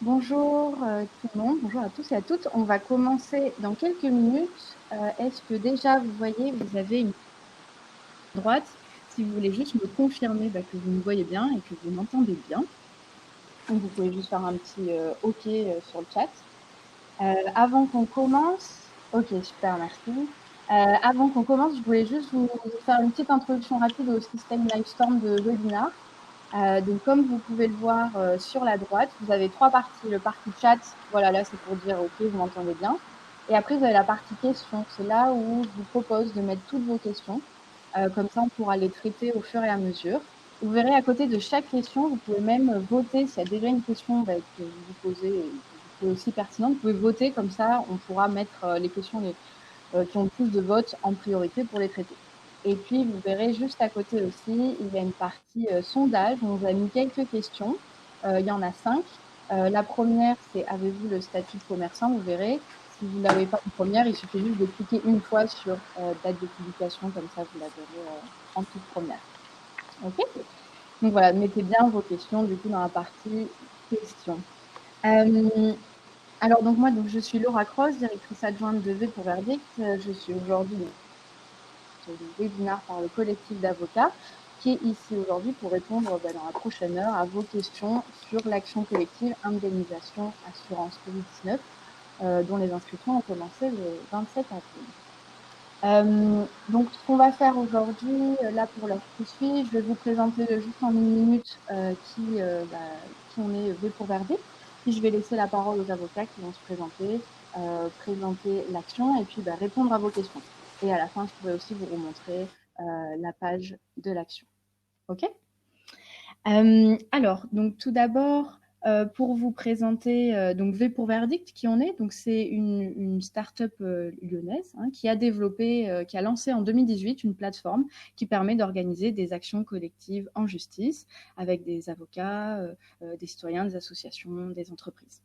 Bonjour tout le monde, bonjour à tous et à toutes. On va commencer dans quelques minutes. Est-ce que déjà vous voyez, vous avez une droite, si vous voulez juste me confirmer que vous me voyez bien et que vous m'entendez bien. Donc vous pouvez juste faire un petit OK sur le chat. Avant qu'on commence, ok super, merci. Avant qu'on commence, je voulais juste vous faire une petite introduction rapide au système Livestorm de webinar. Donc, comme vous pouvez le voir sur la droite, vous avez trois parties. Le partie chat, voilà, là, c'est pour dire OK, vous m'entendez bien. Et après, vous avez la partie questions. C'est là où je vous propose de mettre toutes vos questions. Comme ça, on pourra les traiter au fur et à mesure. Vous verrez à côté de chaque question, vous pouvez même voter s'il y a déjà une question que vous vous posez et que vous trouvez aussi pertinente. Vous pouvez voter, comme ça, on pourra mettre les questions qui ont le plus de votes en priorité pour les traiter. Et puis, vous verrez juste à côté aussi, il y a une partie sondage. On vous a mis quelques questions. Il y en a 5. La première, c'est avez-vous le statut de commerçant? Vous verrez. Si vous n'avez pas une première, il suffit juste de cliquer une fois sur date de publication. Comme ça, vous la verrez en toute première. OK. Donc voilà, mettez bien vos questions du coup dans la partie questions. Alors donc moi, je suis Laura Cross, directrice adjointe de V pour Verdict. Je suis aujourd'hui sur le webinaire par le collectif d'avocats qui est ici aujourd'hui pour répondre dans la prochaine heure à vos questions sur l'action collective indemnisation assurance Covid-19 dont les inscriptions ont commencé le 27 avril. Donc, ce qu'on va faire aujourd'hui, là pour l'heure qui suit, je vais vous présenter juste en une minute qui on est V pour Verdict. Puis, je vais laisser la parole aux avocats qui vont se présenter, présenter l'action et puis répondre à vos questions. Et à la fin, je pourrais aussi vous remontrer la page de l'action. OK? Alors, donc tout d'abord, pour vous présenter donc V pour Verdict, qui on est. Donc c'est une start-up lyonnaise qui a développé, qui a lancé en 2018 une plateforme qui permet d'organiser des actions collectives en justice avec des avocats, des citoyens, des associations, des entreprises.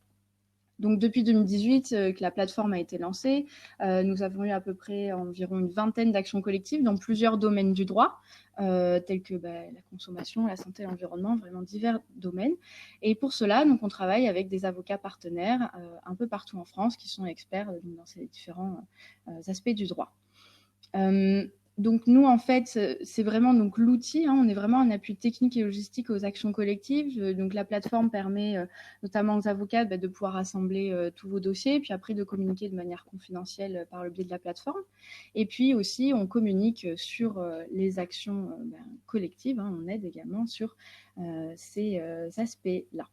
Donc depuis 2018 que la plateforme a été lancée, nous avons eu à peu près environ une vingtaine d'actions collectives dans plusieurs domaines du droit, tels que la consommation, la santé, l'environnement, vraiment divers domaines. Et pour cela, donc, on travaille avec des avocats partenaires un peu partout en France qui sont experts dans ces différents aspects du droit. Donc nous, en fait, c'est vraiment donc l'outil. On est vraiment un appui technique et logistique aux actions collectives. Donc la plateforme permet notamment aux avocats de pouvoir rassembler tous vos dossiers, puis après de communiquer de manière confidentielle par le biais de la plateforme. Et puis aussi, on communique sur les actions collectives. On aide également sur ces aspects-là.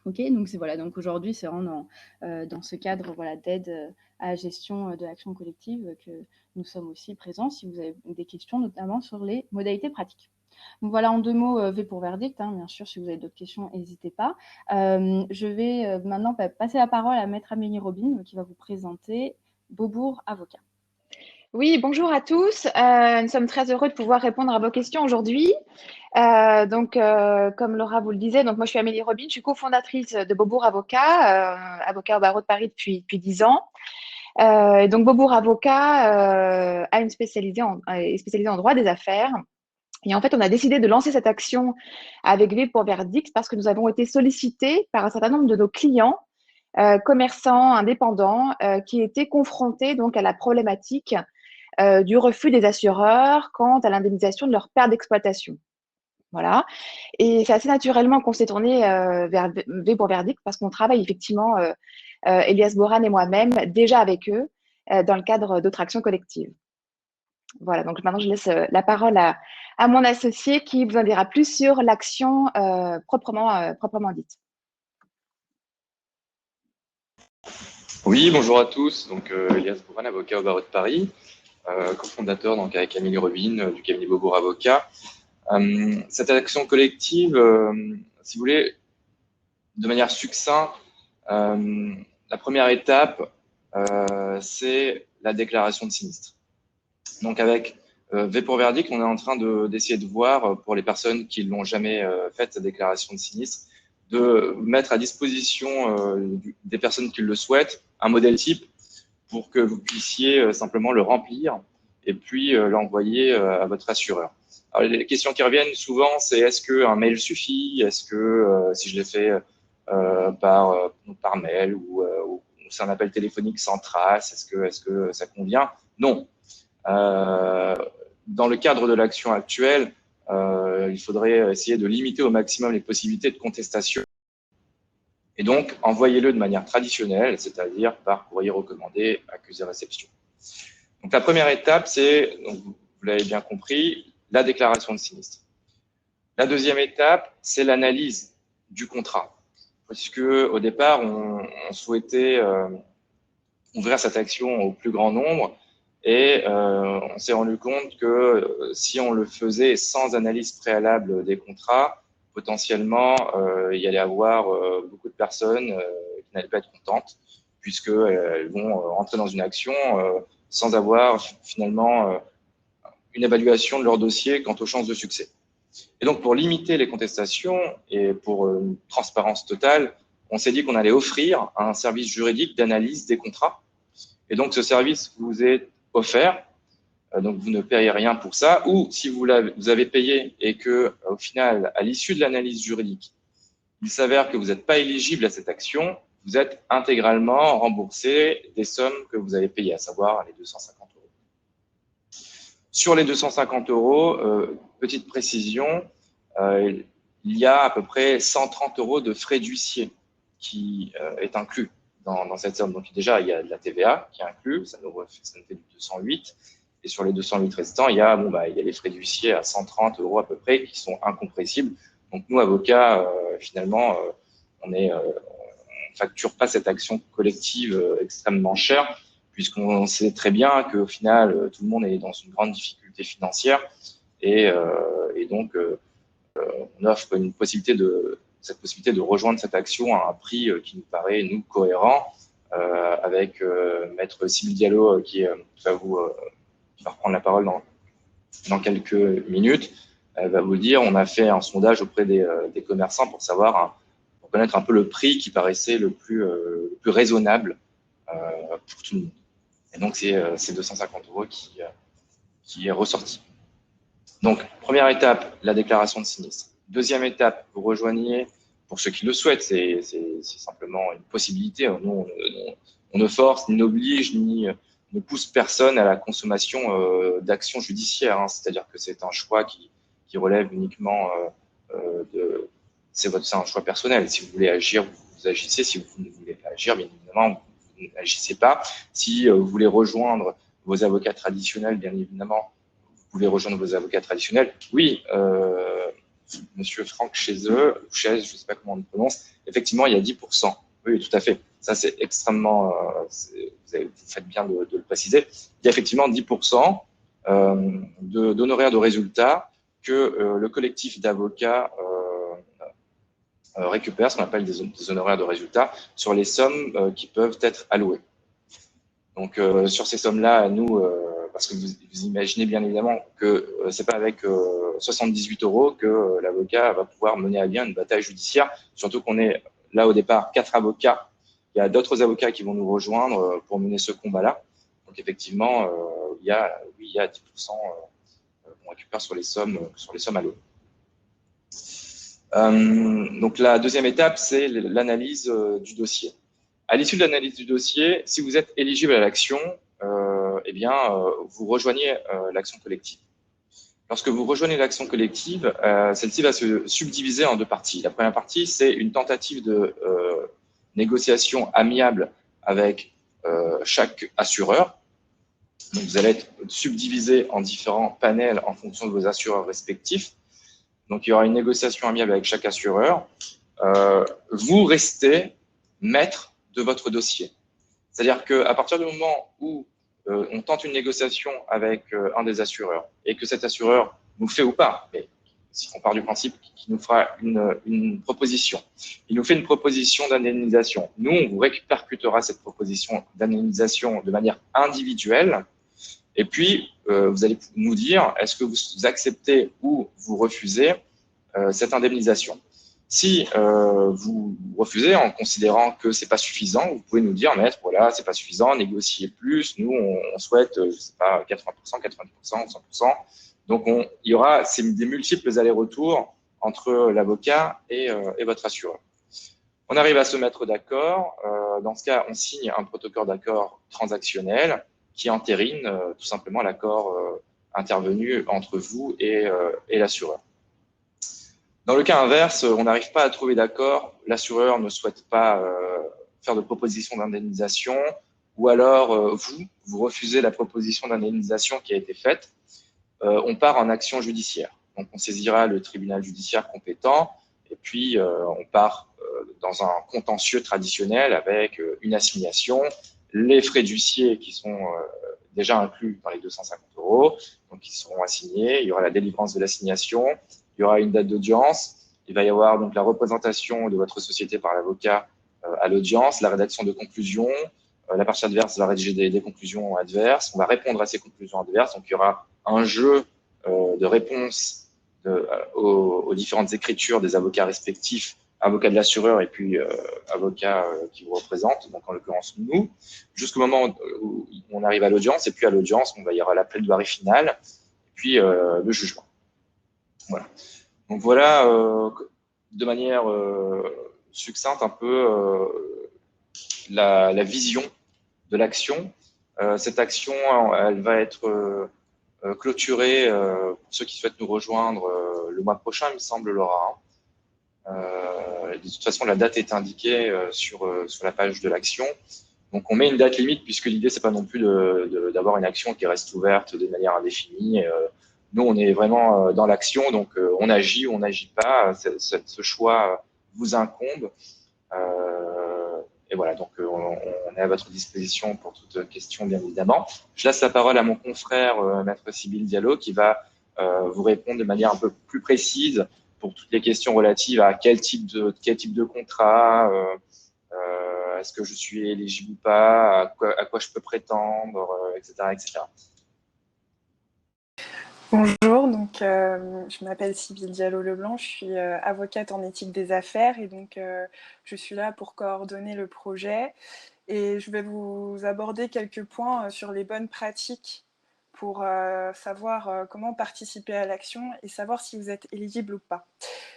Ok, donc c'est voilà. Donc aujourd'hui, c'est vraiment dans ce cadre d'aide à la gestion de l'action collective que nous sommes aussi présents. Si vous avez des questions, notamment sur les modalités pratiques. Donc voilà en deux mots V pour Verdict. Bien sûr, si vous avez d'autres questions, n'hésitez pas. Je vais maintenant passer la parole à Maître Amélie Robin qui va vous présenter Beaubourg Avocat. Oui, bonjour à tous. Nous sommes très heureux de pouvoir répondre à vos questions aujourd'hui. Comme Laura vous le disait, donc moi je suis Amélie Robin, je suis cofondatrice de Beaubourg Avocat, avocat au barreau de Paris depuis 10 ans. Donc Beaubourg Avocat est spécialisé en droit des affaires. Et en fait, on a décidé de lancer cette action avec V pour Verdict parce que nous avons été sollicités par un certain nombre de nos clients, commerçants indépendants, qui étaient confrontés donc à la problématique du refus des assureurs quant à l'indemnisation de leur perte d'exploitation. Voilà. Et c'est assez naturellement qu'on s'est tourné vers V pour Verdict parce qu'on travaille effectivement, Elias Boran et moi-même, déjà avec eux dans le cadre d'autres actions collectives. Voilà, donc maintenant je laisse la parole à mon associé qui vous en dira plus sur l'action proprement dite. Oui, bonjour à tous. Donc, Elias Boran, avocat au barreau de Paris, cofondateur donc avec Amélie Robin du cabinet Beaubourg Avocat. Cette action collective, si vous voulez, de manière succincte, la première étape, c'est la déclaration de sinistre. Donc, avec V pour Verdict, on est en train d'essayer de voir pour les personnes qui l'ont jamais faite, cette déclaration de sinistre, de mettre à disposition des personnes qui le souhaitent un modèle type pour que vous puissiez simplement le remplir et puis l'envoyer à votre assureur. Alors, les questions qui reviennent souvent, c'est est-ce qu'un mail suffit? Est-ce que si je l'ai fait par mail ou c'est un appel téléphonique sans trace. Est-ce que ça convient? Non. Dans le cadre de l'action actuelle, il faudrait essayer de limiter au maximum les possibilités de contestation. Et donc, envoyez-le de manière traditionnelle, c'est-à-dire par courrier recommandé, accusé-réception. Donc, la première étape, c'est, vous l'avez bien compris, la déclaration de sinistre. La deuxième étape, c'est l'analyse du contrat. Puisque, au départ, on souhaitait ouvrir cette action au plus grand nombre et on s'est rendu compte que si on le faisait sans analyse préalable des contrats, potentiellement, il y allait avoir beaucoup de personnes qui n'allaient pas être contentes puisqu'elles vont rentrer dans une action sans avoir finalement une évaluation de leur dossier quant aux chances de succès. Et donc, pour limiter les contestations et pour une transparence totale, on s'est dit qu'on allait offrir un service juridique d'analyse des contrats. Et donc, ce service vous est offert, donc vous ne payez rien pour ça, ou si vous avez payé et que, au final, à l'issue de l'analyse juridique, il s'avère que vous n'êtes pas éligible à cette action, vous êtes intégralement remboursé des sommes que vous avez payées, à savoir les 250 €. Sur les 250 €, petite précision, il y a à peu près 130 € de frais d'huissier qui est inclus dans cette somme. Donc déjà, il y a de la TVA qui est inclus, ça nous fait du 208. Et sur les 208 restants, il y a les frais d'huissier à 130 € à peu près qui sont incompressibles. Donc nous, avocats, finalement, on facture pas cette action collective extrêmement chère, puisqu'on sait très bien qu'au final, tout le monde est dans une grande difficulté financière et donc on offre cette possibilité de rejoindre cette action à un prix qui nous paraît, nous, cohérent, avec Maître Sybille Diallo qui va reprendre la parole dans quelques minutes. Elle va vous dire, on a fait un sondage auprès des commerçants pour connaître un peu le prix qui paraissait le plus raisonnable pour tout le monde. Et donc, c'est 250 € qui est ressorti. Donc, première étape, la déclaration de sinistre. Deuxième étape, vous rejoignez, pour ceux qui le souhaitent, c'est simplement une possibilité. Nous, on ne force, ni n'oblige, ni ne pousse personne à la consommation d'actions judiciaires. Hein. C'est-à-dire que c'est un choix qui relève uniquement c'est un choix personnel. Si vous voulez agir, vous agissez. Si vous ne voulez pas agir, bien évidemment, vous n'agissez pas. Si vous voulez rejoindre vos avocats traditionnels, bien évidemment, vous pouvez rejoindre vos avocats traditionnels. Oui, Monsieur Franck Chezeux, je ne sais pas comment on le prononce, effectivement, il y a 10%. Oui, tout à fait. Ça, c'est extrêmement… vous faites bien de le préciser. Il y a effectivement 10% d'honoraires de résultat que le collectif d'avocats récupère, ce qu'on appelle des honoraires de résultat, sur les sommes qui peuvent être allouées. Donc, sur ces sommes-là, nous… parce que vous imaginez bien évidemment que c'est pas avec 78 € que l'avocat va pouvoir mener à bien une bataille judiciaire, surtout qu'on est là au départ 4 avocats. Il y a d'autres avocats qui vont nous rejoindre pour mener ce combat-là. Donc effectivement, il y a 10% qu'on récupère sur les sommes allouées. Donc la deuxième étape, c'est l'analyse du dossier. À l'issue de l'analyse du dossier, si vous êtes éligible à l'action, vous rejoignez l'action collective. Lorsque vous rejoignez l'action collective, celle-ci va se subdiviser en deux parties. La première partie, c'est une tentative de négociation amiable avec chaque assureur. Donc, vous allez être subdivisé en différents panels en fonction de vos assureurs respectifs. Donc, il y aura une négociation amiable avec chaque assureur. Vous restez maître de votre dossier. C'est-à-dire qu'à partir du moment où on tente une négociation avec un des assureurs et que cet assureur nous fait ou pas, mais si on part du principe qu'il nous fera une proposition, il nous fait une proposition d'indemnisation. Nous, on vous répercutera cette proposition d'indemnisation de manière individuelle et puis vous allez nous dire est-ce que vous acceptez ou vous refusez cette indemnisation. Si vous refusez en considérant que c'est pas suffisant, vous pouvez nous dire, maître, voilà, c'est pas suffisant, négocier plus. Nous, on souhaite, je sais pas, 80%, 90%, 100%. Donc, il y aura des multiples allers-retours entre l'avocat et votre assureur. On arrive à se mettre d'accord. Dans ce cas, on signe un protocole d'accord transactionnel qui entérine tout simplement l'accord intervenu entre vous et l'assureur. Dans le cas inverse, on n'arrive pas à trouver d'accord, l'assureur ne souhaite pas faire de proposition d'indemnisation, ou alors vous refusez la proposition d'indemnisation qui a été faite, on part en action judiciaire. Donc on saisira le tribunal judiciaire compétent, et puis on part dans un contentieux traditionnel avec une assignation, les frais d'huissier qui sont déjà inclus dans les 250 €, donc ils seront assignés, il y aura la délivrance de l'assignation, il y aura une date d'audience, il va y avoir donc la représentation de votre société par l'avocat à l'audience, la rédaction de conclusions, la partie adverse va rédiger des conclusions adverses, on va répondre à ces conclusions adverses, donc il y aura un jeu de réponse aux différentes écritures des avocats respectifs, avocat de l'assureur et puis avocat qui vous représente, donc en l'occurrence nous, jusqu'au moment où on arrive à l'audience, et puis à l'audience, il y aura la plaidoirie finale, et puis le jugement. Voilà. Donc voilà, de manière succincte, un peu la vision de l'action. Cette action, elle va être clôturée pour ceux qui souhaitent nous rejoindre le mois prochain, il me semble, Laura. De toute façon, la date est indiquée sur la page de l'action. Donc, on met une date limite puisque l'idée, c'est pas non plus d'avoir une action qui reste ouverte de manière indéfinie. Nous, on est vraiment dans l'action, donc on agit ou on n'agit pas. Ce choix vous incombe. Et voilà, donc on est à votre disposition pour toute question, bien évidemment. Je laisse la parole à mon confrère, Maître Sybille Diallo, qui va vous répondre de manière un peu plus précise pour toutes les questions relatives à quel type de contrat, est-ce que je suis éligible ou pas, à quoi je peux prétendre, etc., etc. Bonjour, donc je m'appelle Sybille Diallo-Leblanc, je suis avocate en éthique des affaires et donc je suis là pour coordonner le projet et je vais vous aborder quelques points sur les bonnes pratiques pour savoir comment participer à l'action et savoir si vous êtes éligible ou pas.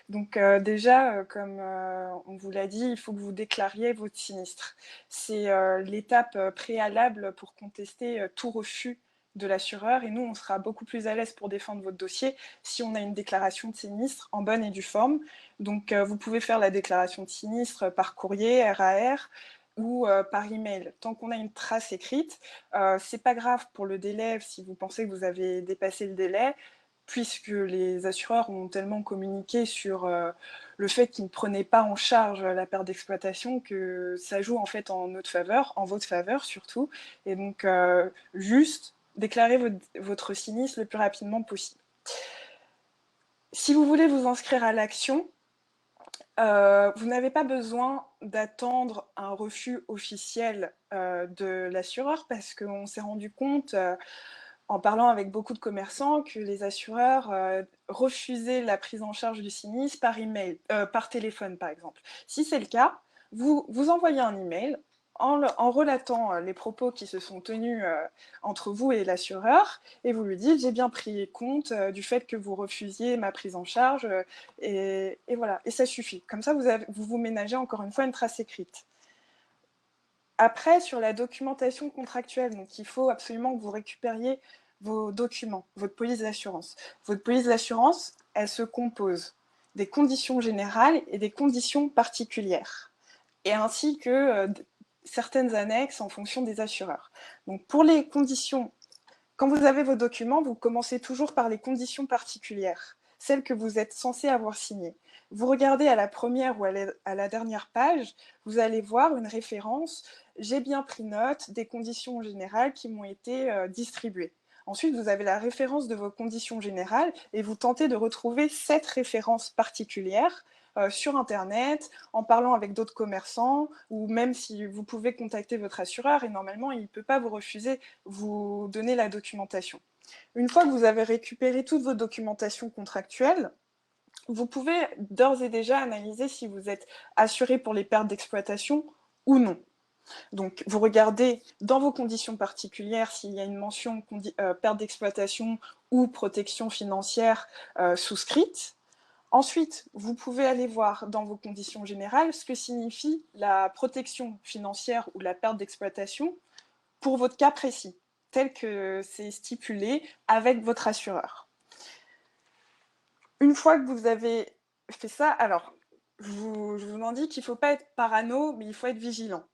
Donc déjà, comme on vous l'a dit, il faut que vous déclariez votre sinistre. C'est l'étape préalable pour contester tout refus de l'assureur et nous, on sera beaucoup plus à l'aise pour défendre votre dossier si on a une déclaration de sinistre en bonne et due forme. Donc, vous pouvez faire la déclaration de sinistre par courrier, RAR ou par email. Tant qu'on a une trace écrite, c'est pas grave pour le délai si vous pensez que vous avez dépassé le délai, puisque les assureurs ont tellement communiqué sur le fait qu'ils ne prenaient pas en charge la perte d'exploitation que ça joue en fait en notre faveur, en votre faveur surtout. Et donc, juste déclarez votre sinistre le plus rapidement possible. Si vous voulez vous inscrire à l'action, vous n'avez pas besoin d'attendre un refus officiel de l'assureur parce qu'on s'est rendu compte en parlant avec beaucoup de commerçants que les assureurs refusaient la prise en charge du sinistre par email, par téléphone par exemple. Si c'est le cas, vous envoyez un email en relatant les propos qui se sont tenus entre vous et l'assureur, et vous lui dites « j'ai bien pris compte du fait que vous refusiez ma prise en charge », et voilà, et ça suffit. Comme ça, vous ménagez encore une fois une trace écrite. Après, sur la documentation contractuelle, donc il faut absolument que vous récupériez vos documents, votre police d'assurance. Votre police d'assurance, elle se compose des conditions générales et des conditions particulières, et ainsi que certaines annexes en fonction des assureurs. Donc pour les conditions, quand vous avez vos documents, vous commencez toujours par les conditions particulières, celles que vous êtes censé avoir signées. Vous regardez à la première ou à la dernière page, vous allez voir une référence « J'ai bien pris note des conditions générales qui m'ont été distribuées ». Ensuite, vous avez la référence de vos conditions générales et vous tentez de retrouver cette référence particulière sur Internet, en parlant avec d'autres commerçants, ou même si vous pouvez contacter votre assureur, et normalement, il ne peut pas vous refuser, vous donner la documentation. Une fois que vous avez récupéré toute votre documentation contractuelle, vous pouvez d'ores et déjà analyser si vous êtes assuré pour les pertes d'exploitation ou non. Donc, vous regardez dans vos conditions particulières s'il y a une mention perte d'exploitation ou protection financière souscrite. Ensuite, vous pouvez aller voir dans vos conditions générales ce que signifie la protection financière ou la perte d'exploitation pour votre cas précis, tel que c'est stipulé avec votre assureur. Une fois que vous avez fait ça, alors, je vous en dis qu'il ne faut pas être parano, mais il faut être vigilant.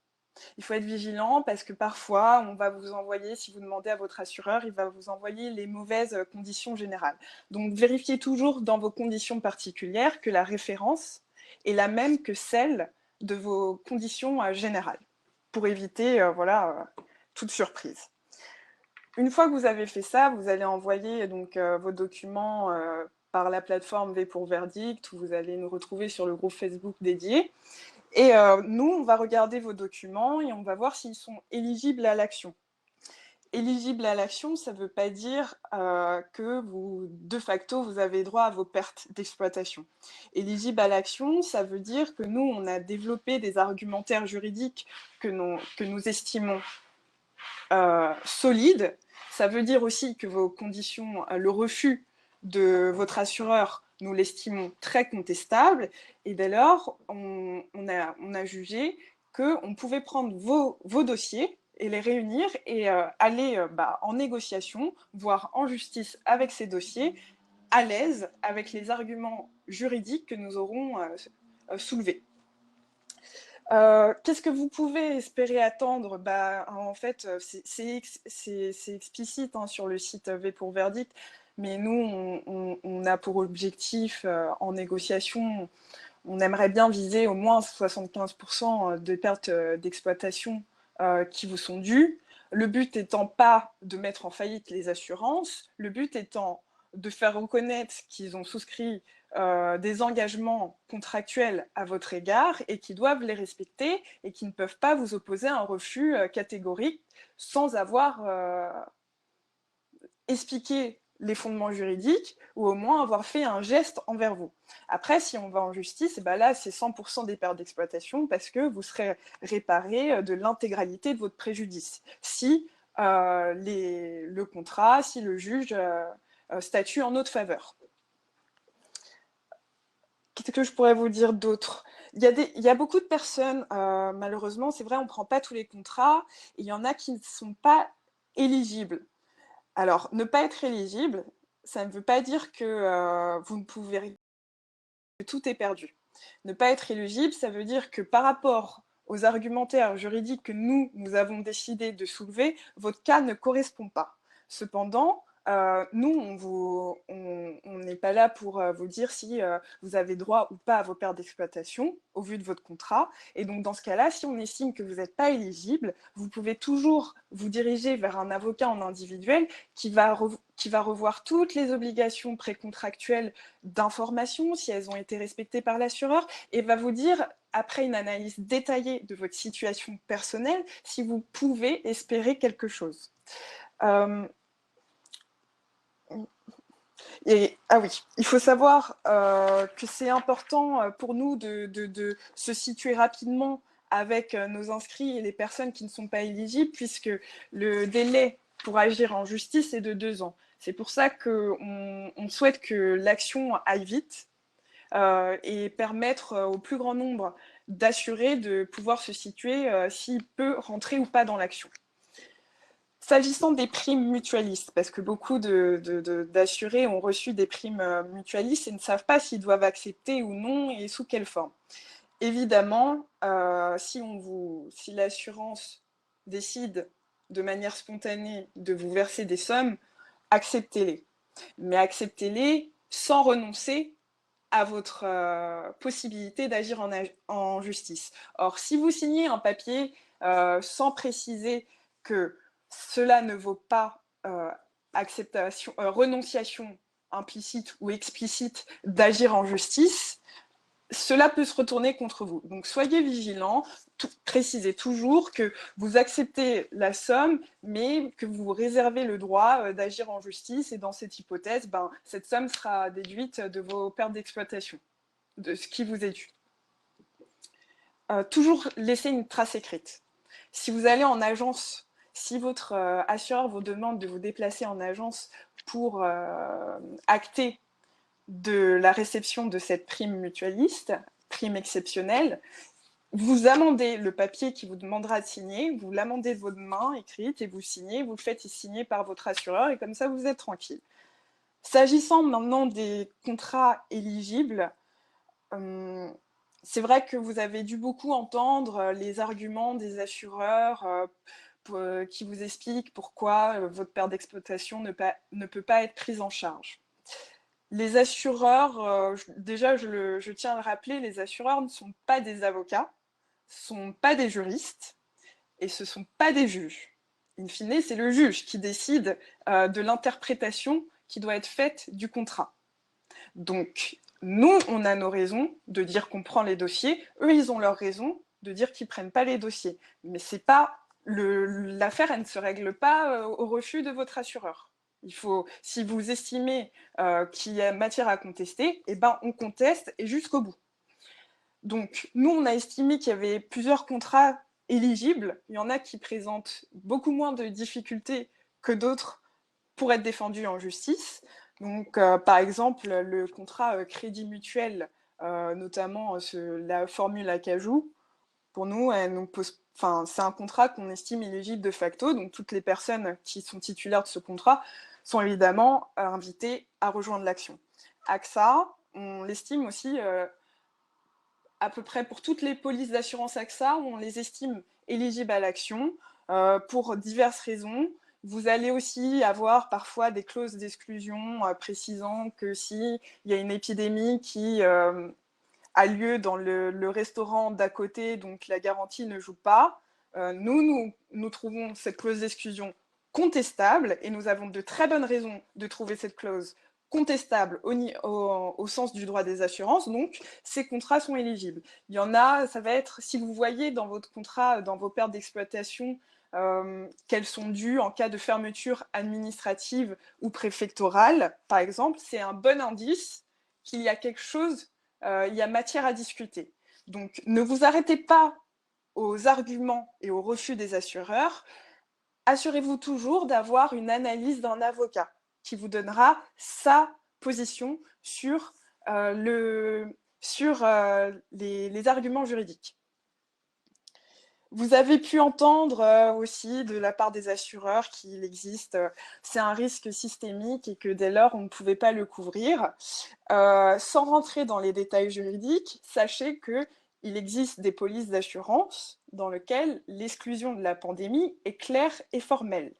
Il faut être vigilant parce que parfois, on va vous envoyer, si vous demandez à votre assureur, il va vous envoyer les mauvaises conditions générales. Donc, vérifiez toujours dans vos conditions particulières que la référence est la même que celle de vos conditions générales, pour éviter toute surprise. Une fois que vous avez fait ça, vous allez envoyer donc, vos documents par la plateforme V pour Verdict, où vous allez nous retrouver sur le groupe Facebook dédié. Et nous, on va regarder vos documents et on va voir s'ils sont éligibles à l'action. Éligible à l'action, ça ne veut pas dire que vous, de facto, vous avez droit à vos pertes d'exploitation. Éligible à l'action, ça veut dire que nous, on a développé des argumentaires juridiques que nous estimons solides. Ça veut dire aussi que vos conditions, le refus de votre assureur, nous l'estimons très contestable, et dès lors, on a jugé qu'on pouvait prendre vos dossiers et les réunir et aller en négociation, voire en justice avec ces dossiers, à l'aise avec les arguments juridiques que nous aurons soulevés. Qu'est-ce que vous pouvez espérer attendre? En fait, c'est explicite sur le site V pour Verdict, mais nous, on a pour objectif, en négociation, on aimerait bien viser au moins 75% de pertes d'exploitation qui vous sont dues. Le but étant pas de mettre en faillite les assurances, le but étant de faire reconnaître qu'ils ont souscrit des engagements contractuels à votre égard et qui doivent les respecter et qui ne peuvent pas vous opposer un refus catégorique sans avoir expliqué les fondements juridiques ou au moins avoir fait un geste envers vous. Après, si on va en justice, là, c'est 100% des pertes d'exploitation parce que vous serez réparé de l'intégralité de votre préjudice. Si le contrat, si le juge statue en notre faveur. Qu'est-ce que je pourrais vous dire d'autre? Il y a beaucoup de personnes, malheureusement, c'est vrai, on ne prend pas tous les contrats, et il y en a qui ne sont pas éligibles. Alors, ne pas être éligible, ça ne veut pas dire que vous ne pouvez, que tout est perdu. Ne pas être éligible, ça veut dire que par rapport aux argumentaires juridiques que nous avons décidé de soulever, votre cas ne correspond pas. Cependant, nous, on n'est pas là pour vous dire si vous avez droit ou pas à vos pertes d'exploitation au vu de votre contrat. Et donc, dans ce cas-là, si on estime que vous n'êtes pas éligible, vous pouvez toujours vous diriger vers un avocat en individuel qui va revoir toutes les obligations précontractuelles d'information, si elles ont été respectées par l'assureur, et va vous dire, après une analyse détaillée de votre situation personnelle, si vous pouvez espérer quelque chose. Ah oui, il faut savoir que c'est important pour nous de se situer rapidement avec nos inscrits et les personnes qui ne sont pas éligibles, puisque le délai pour agir en justice est de 2 ans. C'est pour ça qu'on souhaite que l'action aille vite et permettre au plus grand nombre d'assurés de pouvoir se situer s'il peut rentrer ou pas dans l'action. S'agissant des primes mutualistes, parce que beaucoup d'assurés ont reçu des primes mutualistes et ne savent pas s'ils doivent accepter ou non et sous quelle forme. Évidemment, si l'assurance décide de manière spontanée de vous verser des sommes, acceptez-les. Mais acceptez-les sans renoncer à votre possibilité d'agir en justice. Or, si vous signez un papier sans préciser que cela ne vaut pas renonciation implicite ou explicite d'agir en justice, cela peut se retourner contre vous. Donc soyez vigilants, précisez toujours que vous acceptez la somme, mais que vous réservez le droit d'agir en justice, et dans cette hypothèse, cette somme sera déduite de vos pertes d'exploitation, de ce qui vous est dû. Toujours laisser une trace écrite. Si vous allez en agence, si votre assureur vous demande de vous déplacer en agence pour acter de la réception de cette prime mutualiste, prime exceptionnelle, vous amendez le papier qui vous demandera de signer, vous l'amendez de votre main écrite et vous signez, vous le faites signer par votre assureur et comme ça vous êtes tranquille. S'agissant maintenant des contrats éligibles, c'est vrai que vous avez dû beaucoup entendre les arguments des assureurs qui vous expliquent pourquoi votre perte d'exploitation ne peut pas être prise en charge. Les assureurs, déjà je tiens à le rappeler, les assureurs ne sont pas des avocats, ne sont pas des juristes et ce ne sont pas des juges. In fine, c'est le juge qui décide de l'interprétation qui doit être faite du contrat. Donc, nous, on a nos raisons de dire qu'on prend les dossiers, eux, ils ont leurs raisons de dire qu'ils ne prennent pas les dossiers. Mais c'est pas l'affaire, elle ne se règle pas au refus de votre assureur. Il faut, si vous estimez qu'il y a matière à contester, eh ben, on conteste et jusqu'au bout. Donc, nous, on a estimé qu'il y avait plusieurs contrats éligibles. Il y en a qui présentent beaucoup moins de difficultés que d'autres pour être défendus en justice. Donc, par exemple, le contrat crédit mutuel, notamment la formule Acajou, pour nous, c'est un contrat qu'on estime éligible de facto. Donc, toutes les personnes qui sont titulaires de ce contrat sont évidemment invitées à rejoindre l'action. AXA, on l'estime aussi à peu près pour toutes les polices d'assurance AXA, on les estime éligibles à l'action pour diverses raisons. Vous allez aussi avoir parfois des clauses d'exclusion précisant que s'il y a une épidémie qui a lieu dans le restaurant d'à côté, donc la garantie ne joue pas, nous trouvons cette clause d'exclusion contestable et nous avons de très bonnes raisons de trouver cette clause contestable au sens du droit des assurances, donc ces contrats sont éligibles. Il y en a, ça va être, si vous voyez dans votre contrat, dans vos pertes d'exploitation, qu'elles sont dues en cas de fermeture administrative ou préfectorale, par exemple, c'est un bon indice qu'il y a quelque chose, il y a matière à discuter. Donc, ne vous arrêtez pas aux arguments et aux refus des assureurs. Assurez-vous toujours d'avoir une analyse d'un avocat qui vous donnera sa position sur les arguments juridiques. Vous avez pu entendre aussi de la part des assureurs qu'il existe, c'est un risque systémique et que dès lors, on ne pouvait pas le couvrir. Sans rentrer dans les détails juridiques, sachez qu'il existe des polices d'assurance dans lesquelles l'exclusion de la pandémie est claire et formelle.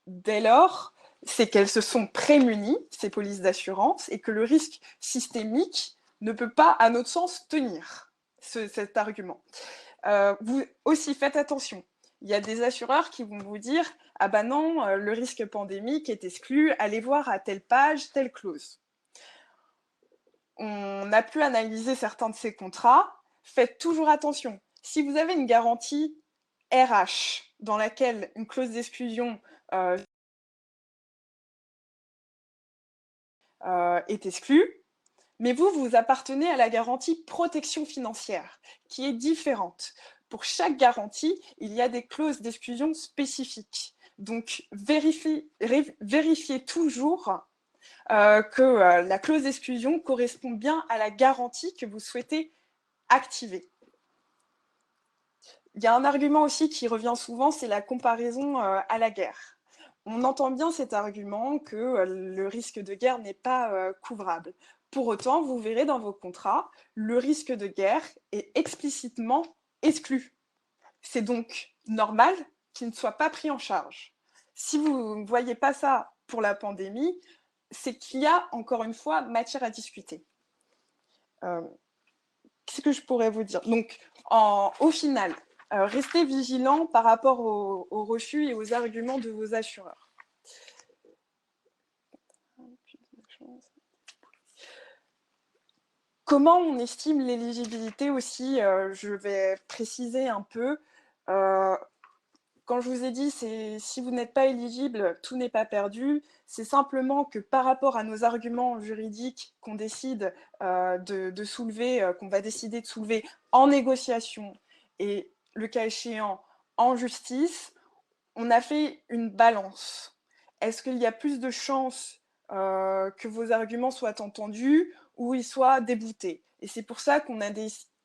Dès lors, c'est qu'elles se sont prémunies, ces polices d'assurance, et que le risque systémique ne peut pas, à notre sens, tenir cet argument. Vous aussi, faites attention. Il y a des assureurs qui vont vous dire « Ah ben non, le risque pandémique est exclu, allez voir à telle page, telle clause. » On a pu analyser certains de ces contrats. Faites toujours attention. Si vous avez une garantie RH dans laquelle une clause d'exclusion est exclue, mais vous appartenez à la garantie protection financière, qui est différente. Pour chaque garantie, il y a des clauses d'exclusion spécifiques. Donc, vérifiez toujours que la clause d'exclusion correspond bien à la garantie que vous souhaitez activer. Il y a un argument aussi qui revient souvent, c'est la comparaison à la guerre. On entend bien cet argument que le risque de guerre n'est pas couvrable. Pour autant, vous verrez dans vos contrats, le risque de guerre est explicitement exclu. C'est donc normal qu'il ne soit pas pris en charge. Si vous ne voyez pas ça pour la pandémie, c'est qu'il y a, encore une fois, matière à discuter. Qu'est-ce que je pourrais vous dire? Donc, au final, restez vigilants par rapport aux refus et aux arguments de vos assureurs. Comment on estime l'éligibilité aussi? Je vais préciser un peu. Quand je vous ai dit, si vous n'êtes pas éligible, tout n'est pas perdu. C'est simplement que par rapport à nos arguments juridiques qu'on décide de soulever, qu'on va décider de soulever en négociation et le cas échéant en justice, on a fait une balance. Est-ce qu'il y a plus de chances que vos arguments soient entendus ou ils soient déboutés. Et c'est pour ça qu'on a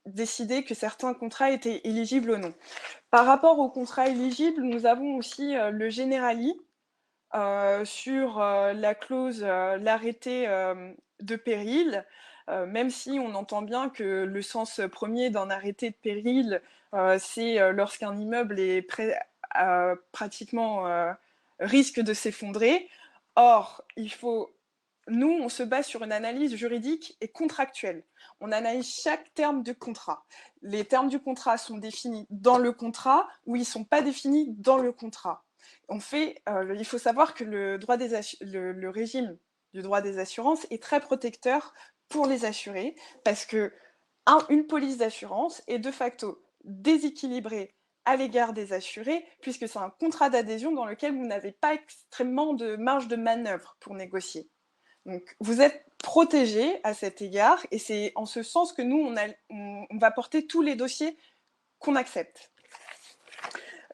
décidé que certains contrats étaient éligibles ou non. Par rapport aux contrats éligibles, nous avons aussi le Generali sur la clause, l'arrêté de péril, même si on entend bien que le sens premier d'un arrêté de péril, c'est lorsqu'un immeuble est pratiquement risque de s'effondrer. Or, nous, on se base sur une analyse juridique et contractuelle. On analyse chaque terme du contrat. Les termes du contrat sont définis dans le contrat ou ils ne sont pas définis dans le contrat. Il faut savoir que le régime du droit des assurances est très protecteur pour les assurés parce que une police d'assurance est de facto déséquilibrée à l'égard des assurés puisque c'est un contrat d'adhésion dans lequel vous n'avez pas extrêmement de marge de manœuvre pour négocier. Donc, vous êtes protégé à cet égard et c'est en ce sens que nous, on va porter tous les dossiers qu'on accepte.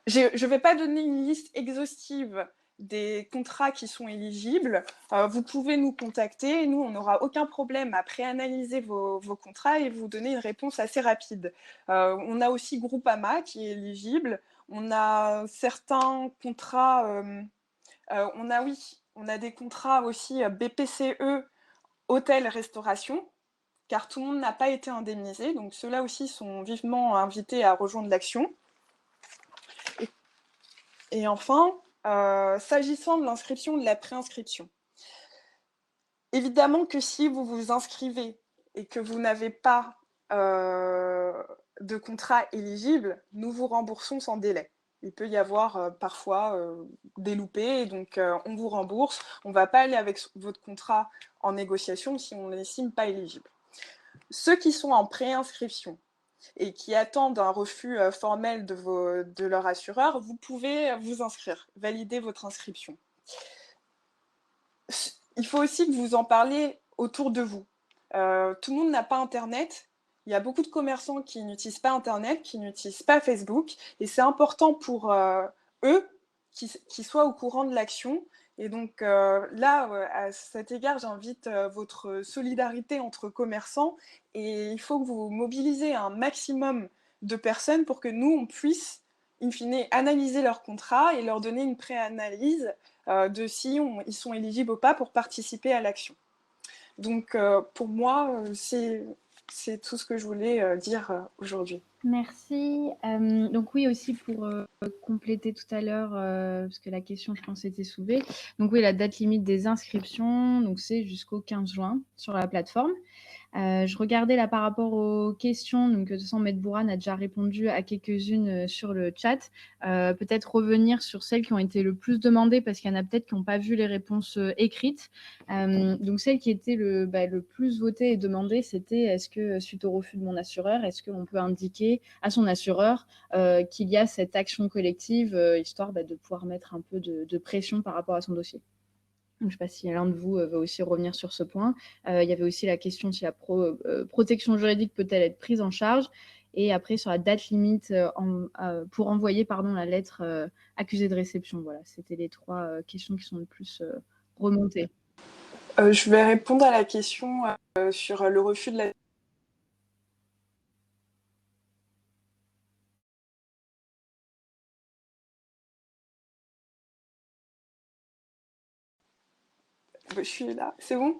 Je ne vais pas donner une liste exhaustive des contrats qui sont éligibles. Vous pouvez nous contacter. Nous, on n'aura aucun problème à préanalyser vos contrats et vous donner une réponse assez rapide. On a aussi Groupama qui est éligible. On a certains contrats... on a des contrats aussi BPCE, hôtel-restauration, car tout le monde n'a pas été indemnisé. Donc, ceux-là aussi sont vivement invités à rejoindre l'action. Et enfin, s'agissant de l'inscription de la préinscription, évidemment que si vous vous inscrivez et que vous n'avez pas de contrat éligible, nous vous remboursons sans délai. Il peut y avoir parfois des loupés, et donc on vous rembourse. On ne va pas aller avec votre contrat en négociation si on ne l'estime pas éligible. Ceux qui sont en préinscription et qui attendent un refus formel de leur assureur, vous pouvez vous inscrire, valider votre inscription. Il faut aussi que vous en parliez autour de vous. Tout le monde n'a pas Internet. Il y a beaucoup de commerçants qui n'utilisent pas Internet, qui n'utilisent pas Facebook, et c'est important pour eux qu'ils soient au courant de l'action. Et donc là, à cet égard, j'invite votre solidarité entre commerçants et il faut que vous mobilisez un maximum de personnes pour que nous, on puisse, in fine, analyser leur contrat et leur donner une préanalyse de si ils sont éligibles ou pas pour participer à l'action. Donc pour moi, c'est tout ce que je voulais dire aujourd'hui. Merci. Donc oui, aussi pour compléter tout à l'heure, parce que la question, je pense, était soulevée. Donc oui, la date limite des inscriptions, donc c'est jusqu'au 15 juin sur la plateforme. Je regardais là par rapport aux questions, donc de toute façon, Maître Bourane a déjà répondu à quelques-unes sur le chat. Peut-être revenir sur celles qui ont été le plus demandées, parce qu'il y en a peut-être qui n'ont pas vu les réponses écrites. Donc celle qui était le plus votée et demandée, c'était est-ce que suite au refus de mon assureur, est-ce qu'on peut indiquer à son assureur qu'il y a cette action collective, histoire de pouvoir mettre un peu de pression par rapport à son dossier. Je ne sais pas si l'un de vous veut aussi revenir sur ce point. Il y avait aussi la question si la protection juridique peut-elle être prise en charge. Et après, sur la date limite pour envoyer la lettre accusée de réception. Voilà, c'était les trois questions qui sont le plus remontées. Je vais répondre à la question sur le refus de la... Je suis là, c'est bon ?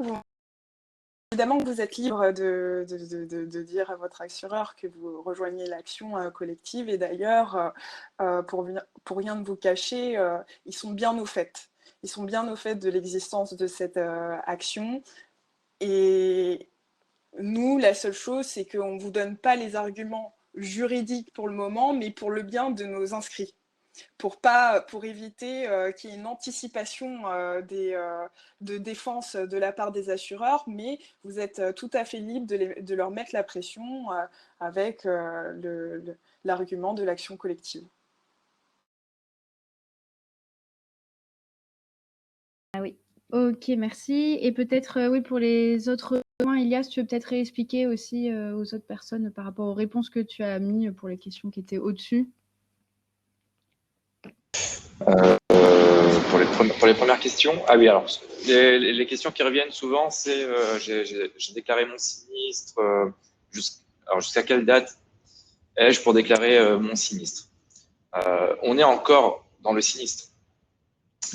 Évidemment que vous êtes libre de dire à votre assureur que vous rejoignez l'action collective et d'ailleurs, pour rien ne vous cacher, ils sont bien au fait. Ils sont bien au fait de l'existence de cette action et nous, la seule chose, c'est qu'on ne vous donne pas les arguments juridiques pour le moment, mais pour le bien de nos inscrits. Pour éviter qu'il y ait une anticipation de défense de la part des assureurs, mais vous êtes tout à fait libre de leur mettre la pression avec l'argument de l'action collective. Ah oui, ok, merci. Et peut-être, oui, pour les autres points, Ilias, tu veux peut-être réexpliquer aussi aux autres personnes par rapport aux réponses que tu as mises pour les questions qui étaient au-dessus. pour les premières questions, ah oui, alors les questions qui reviennent souvent, c'est j'ai déclaré mon sinistre, alors jusqu'à quelle date ai-je pour déclarer mon sinistre? On est encore dans le sinistre.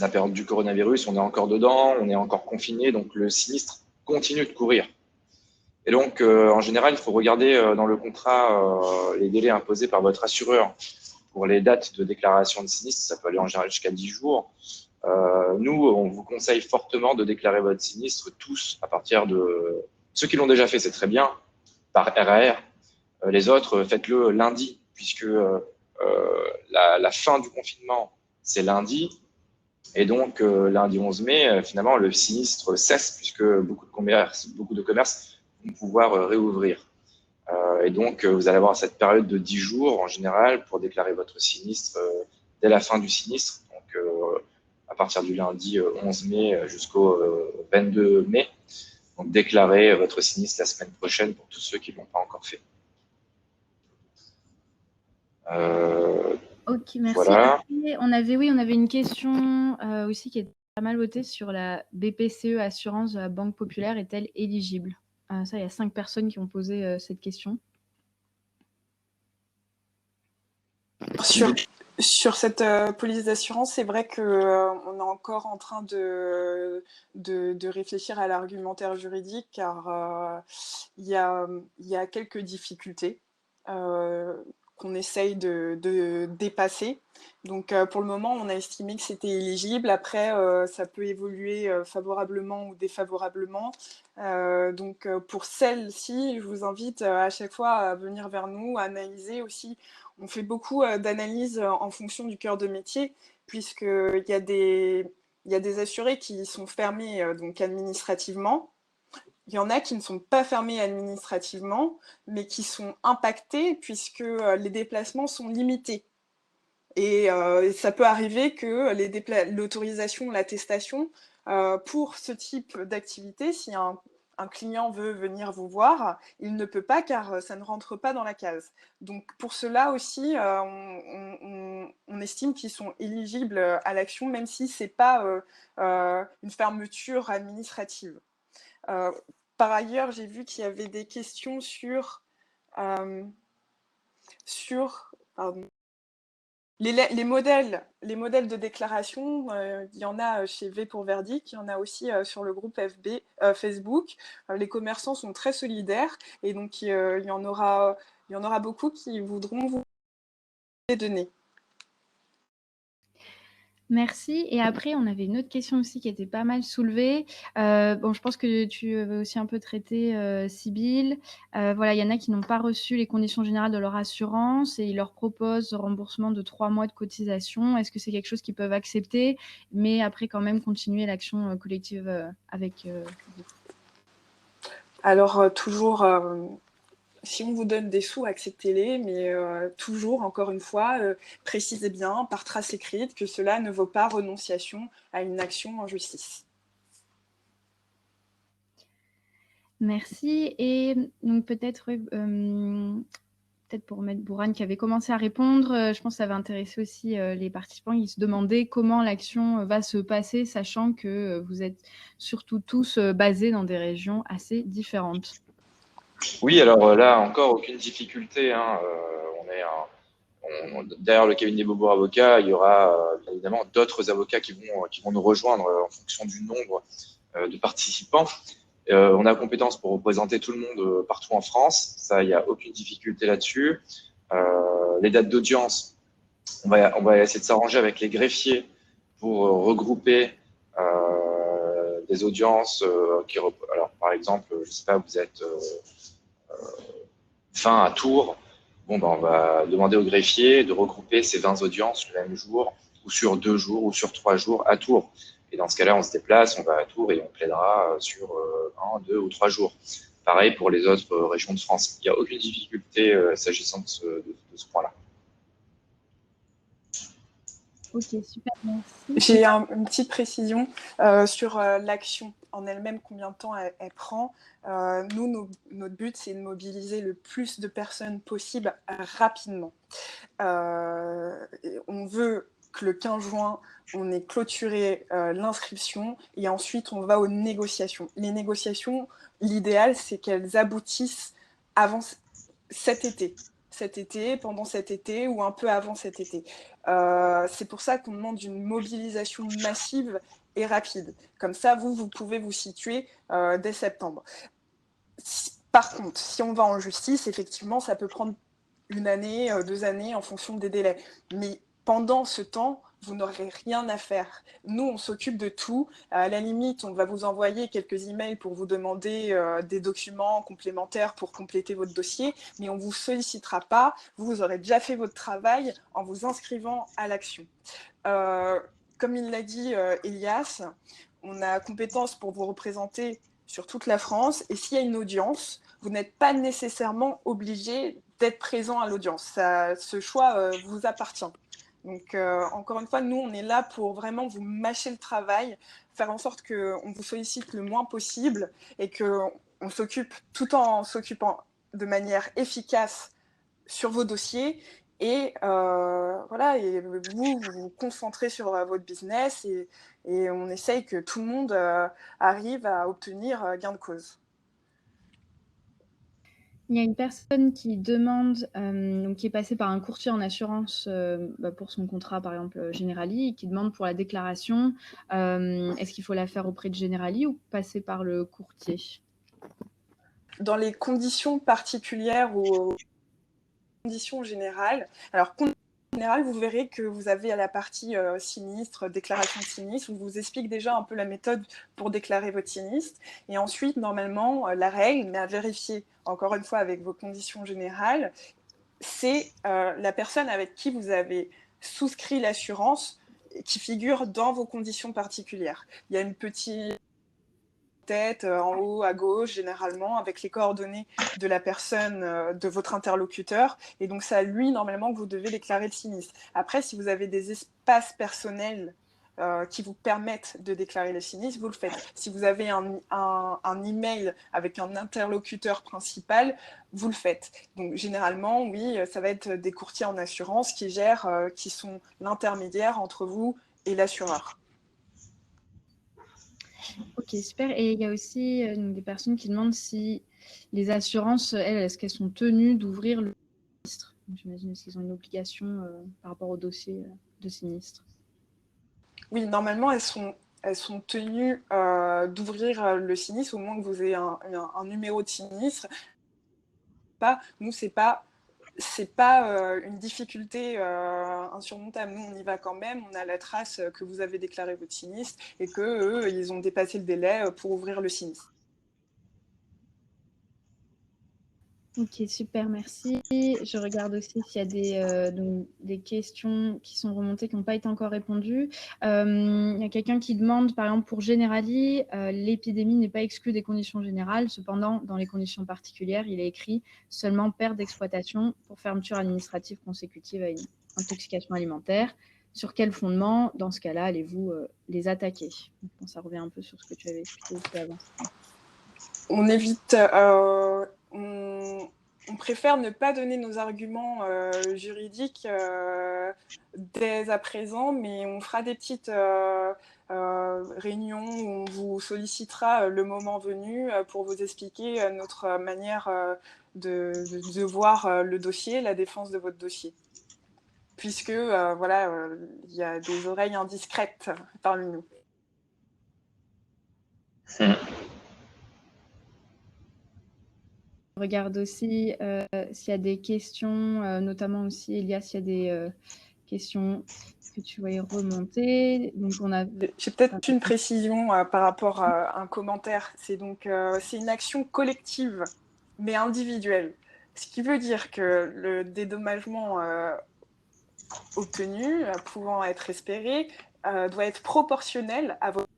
La période du coronavirus, on est encore dedans, on est encore confiné, donc le sinistre continue de courir. Et donc, en général, il faut regarder dans le contrat les délais imposés par votre assureur pour les dates de déclaration de sinistre. Ça peut aller en général jusqu'à 10 jours. Nous, on vous conseille fortement de déclarer votre sinistre tous à partir de... Ceux qui l'ont déjà fait, c'est très bien, par RAR. Les autres, faites-le lundi, puisque la fin du confinement, c'est lundi. Et donc, lundi 11 mai, finalement, le sinistre cesse, puisque beaucoup de commerces vont pouvoir réouvrir. Et donc, vous allez avoir cette période de 10 jours, en général, pour déclarer votre sinistre dès la fin du sinistre. Donc, à partir du lundi 11 mai jusqu'au 22 mai. Donc, déclarez votre sinistre la semaine prochaine pour tous ceux qui ne l'ont pas encore fait. Ok, merci. Voilà. Après, on avait une question aussi qui est pas mal votée sur la BPCE Assurance de la Banque Populaire est-elle éligible? Ça, il y a 5 personnes qui ont posé cette question. Sur cette police d'assurance, c'est vrai qu'on est encore en train de réfléchir à l'argumentaire juridique, car il y a quelques difficultés qu'on essaye de dépasser. Donc pour le moment, on a estimé que c'était éligible. Après, ça peut évoluer favorablement ou défavorablement. Donc pour celle-ci, je vous invite à chaque fois à venir vers nous, à analyser aussi. On fait beaucoup d'analyses en fonction du cœur de métier, puisqu'il y a des assurés qui sont fermés donc administrativement. Il y en a qui ne sont pas fermés administrativement, mais qui sont impactés puisque les déplacements sont limités. Et ça peut arriver que l'autorisation, l'attestation, pour ce type d'activité, si un client veut venir vous voir, il ne peut pas car ça ne rentre pas dans la case. Donc pour cela aussi, on estime qu'ils sont éligibles à l'action, même si ce n'est pas une fermeture administrative. Par ailleurs, j'ai vu qu'il y avait des questions sur pardon, les modèles de déclaration. Il y en a chez V pour Verdict, il y en a aussi sur le groupe Facebook. Les commerçants sont très solidaires et donc il y en aura beaucoup qui voudront vous donner. Merci. Et après, on avait une autre question aussi qui était pas mal soulevée. Je pense que tu veux aussi un peu traiter, Sybille. Voilà, il y en a qui n'ont pas reçu les conditions générales de leur assurance et ils leur proposent un remboursement de 3 mois de cotisation. Est-ce que c'est quelque chose qu'ils peuvent accepter, mais après quand même continuer l'action collective avec vous? Alors, toujours, si on vous donne des sous, acceptez-les, mais toujours, encore une fois, précisez bien par trace écrite que cela ne vaut pas renonciation à une action en justice. Merci. Et donc peut-être pour Maître Bourane qui avait commencé à répondre, je pense que ça va intéresser aussi les participants. Ils se demandaient comment l'action va se passer, sachant que vous êtes surtout tous basés dans des régions assez différentes. Oui, alors là, encore aucune difficulté. Hein. Derrière le cabinet Beaubourg Avocat, il y aura bien évidemment d'autres avocats qui vont nous rejoindre en fonction du nombre de participants. On a compétence pour représenter tout le monde partout en France. Ça, il n'y a aucune difficulté là-dessus. Les dates d'audience, on va essayer de s'arranger avec les greffiers pour regrouper des audiences alors, par exemple, je ne sais pas, vous êtes 20 à Tours. Bon, on va demander au greffier de regrouper ces 20 audiences le même jour, ou sur 2 jours, ou sur 3 jours à Tours. Et dans ce cas-là, on se déplace, on va à Tours et on plaidera sur 1, 2 ou 3 jours. Pareil pour les autres régions de France. Il n'y a aucune difficulté s'agissant de ce point-là. Ok, super, merci. J'ai une petite précision sur l'action en elle-même, combien de temps elle prend. Nous, notre but, c'est de mobiliser le plus de personnes possible rapidement. On veut que le 15 juin, on ait clôturé l'inscription et ensuite on va aux négociations. Les négociations, l'idéal, c'est qu'elles aboutissent avant cet été, pendant cet été ou un peu avant cet été. C'est pour ça qu'on demande une mobilisation massive et rapide. Comme ça, vous pouvez vous situer dès septembre. Par contre, si on va en justice, effectivement, ça peut prendre 1 année, 2 années en fonction des délais. Mais pendant ce temps, vous n'aurez rien à faire. Nous, on s'occupe de tout. À la limite, on va vous envoyer quelques emails pour vous demander des documents complémentaires pour compléter votre dossier, mais on ne vous sollicitera pas. Vous aurez déjà fait votre travail en vous inscrivant à l'action. Comme il l'a dit Elias, on a compétence pour vous représenter sur toute la France, et s'il y a une audience, vous n'êtes pas nécessairement obligé d'être présent à l'audience. Ce choix vous appartient. Donc, encore une fois, nous, on est là pour vraiment vous mâcher le travail, faire en sorte qu'on vous sollicite le moins possible et qu'on s'occupe tout en s'occupant de manière efficace sur vos dossiers. Et voilà, et vous vous concentrez sur votre business et on essaye que tout le monde arrive à obtenir gain de cause. Il y a une personne qui demande, donc qui est passée par un courtier en assurance pour son contrat, par exemple Generali, et qui demande pour la déclaration, est-ce qu'il faut la faire auprès de Generali ou passer par le courtier? Dans les conditions particulières ou conditions générales, alors général, vous verrez que vous avez à la partie sinistre, déclaration de sinistre, on vous explique déjà un peu la méthode pour déclarer votre sinistre. Et ensuite, normalement, la règle, mais à vérifier encore une fois avec vos conditions générales, c'est la personne avec qui vous avez souscrit l'assurance qui figure dans vos conditions particulières. Il y a une petite tête en haut à gauche généralement avec les coordonnées de la personne, de votre interlocuteur, et donc c'est à lui normalement que vous devez déclarer le sinistre. Après, si vous avez des espaces personnels qui vous permettent de déclarer le sinistre, vous le faites. Si vous avez un email avec un interlocuteur principal, vous le faites. Donc généralement, oui, ça va être des courtiers en assurance qui gèrent, qui sont l'intermédiaire entre vous et l'assureur. Ok, super. Et il y a aussi des personnes qui demandent si les assurances, elles, est-ce qu'elles sont tenues d'ouvrir le sinistre? J'imagine qu'ils ont une obligation par rapport au dossier de sinistre. Oui, normalement, elles sont tenues d'ouvrir le sinistre, au moins que vous ayez un numéro de sinistre. Nous, c'est pas une difficulté insurmontable. Nous, on y va quand même. On a la trace que vous avez déclaré votre sinistre et qu'eux, ils ont dépassé le délai pour ouvrir le sinistre. Ok, super, merci. Je regarde aussi s'il y a des questions qui sont remontées qui n'ont pas été encore répondues. Il y a quelqu'un qui demande, par exemple, pour Generali, l'épidémie n'est pas exclue des conditions générales. Cependant, dans les conditions particulières, il est écrit seulement perte d'exploitation pour fermeture administrative consécutive à une intoxication alimentaire. Sur quel fondement, dans ce cas-là, allez-vous les attaquer? Donc, ça revient un peu sur ce que tu avais expliqué aussi avant. On évite... on préfère ne pas donner nos arguments juridiques dès à présent, mais on fera des petites réunions où on vous sollicitera le moment venu pour vous expliquer notre manière de voir le dossier, la défense de votre dossier. Puisque, il y a des oreilles indiscrètes parmi nous. Je regarde aussi s'il y a des questions, notamment aussi, Elias, s'il y a des questions que tu voyais remonter. Donc, j'ai peut-être une précision par rapport à un commentaire. C'est une action collective, mais individuelle. Ce qui veut dire que le dédommagement obtenu, pouvant être espéré, doit être proportionnel à votre...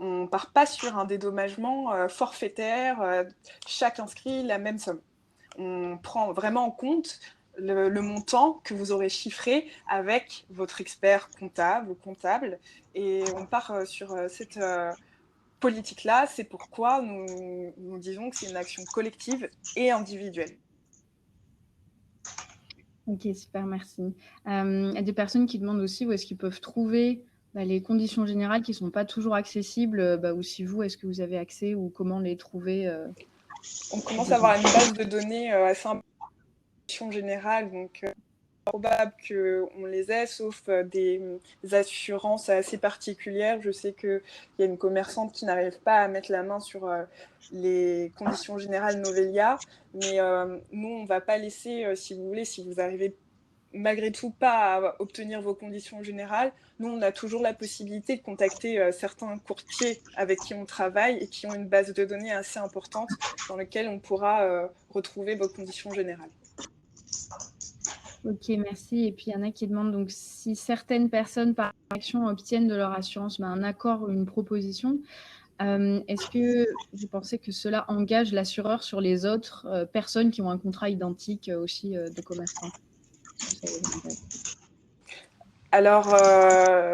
On ne part pas sur un dédommagement forfaitaire, chaque inscrit la même somme. On prend vraiment en compte le montant que vous aurez chiffré avec votre expert comptable ou comptable, et on part sur cette politique-là. C'est pourquoi nous disons que c'est une action collective et individuelle. Ok, super, merci. Il y a des personnes qui demandent aussi où est-ce qu'ils peuvent trouver les conditions générales qui ne sont pas toujours accessibles, ou si vous, est-ce que vous avez accès ou comment les trouver On commence à avoir une base de données assez importante générale, donc probable qu'on les ait, sauf des assurances assez particulières. Je sais qu'il y a une commerçante qui n'arrive pas à mettre la main sur les conditions générales Novelia, mais nous, on ne va pas laisser, si vous voulez, si vous arrivez malgré tout pas à obtenir vos conditions générales, nous, on a toujours la possibilité de contacter certains courtiers avec qui on travaille et qui ont une base de données assez importante dans laquelle on pourra retrouver vos conditions générales. Ok, merci. Et puis, il y en a qui demandent donc si certaines personnes par action obtiennent de leur assurance un accord ou une proposition, est-ce que vous pensez que cela engage l'assureur sur les autres personnes qui ont un contrat identique aussi de commerçant? Alors,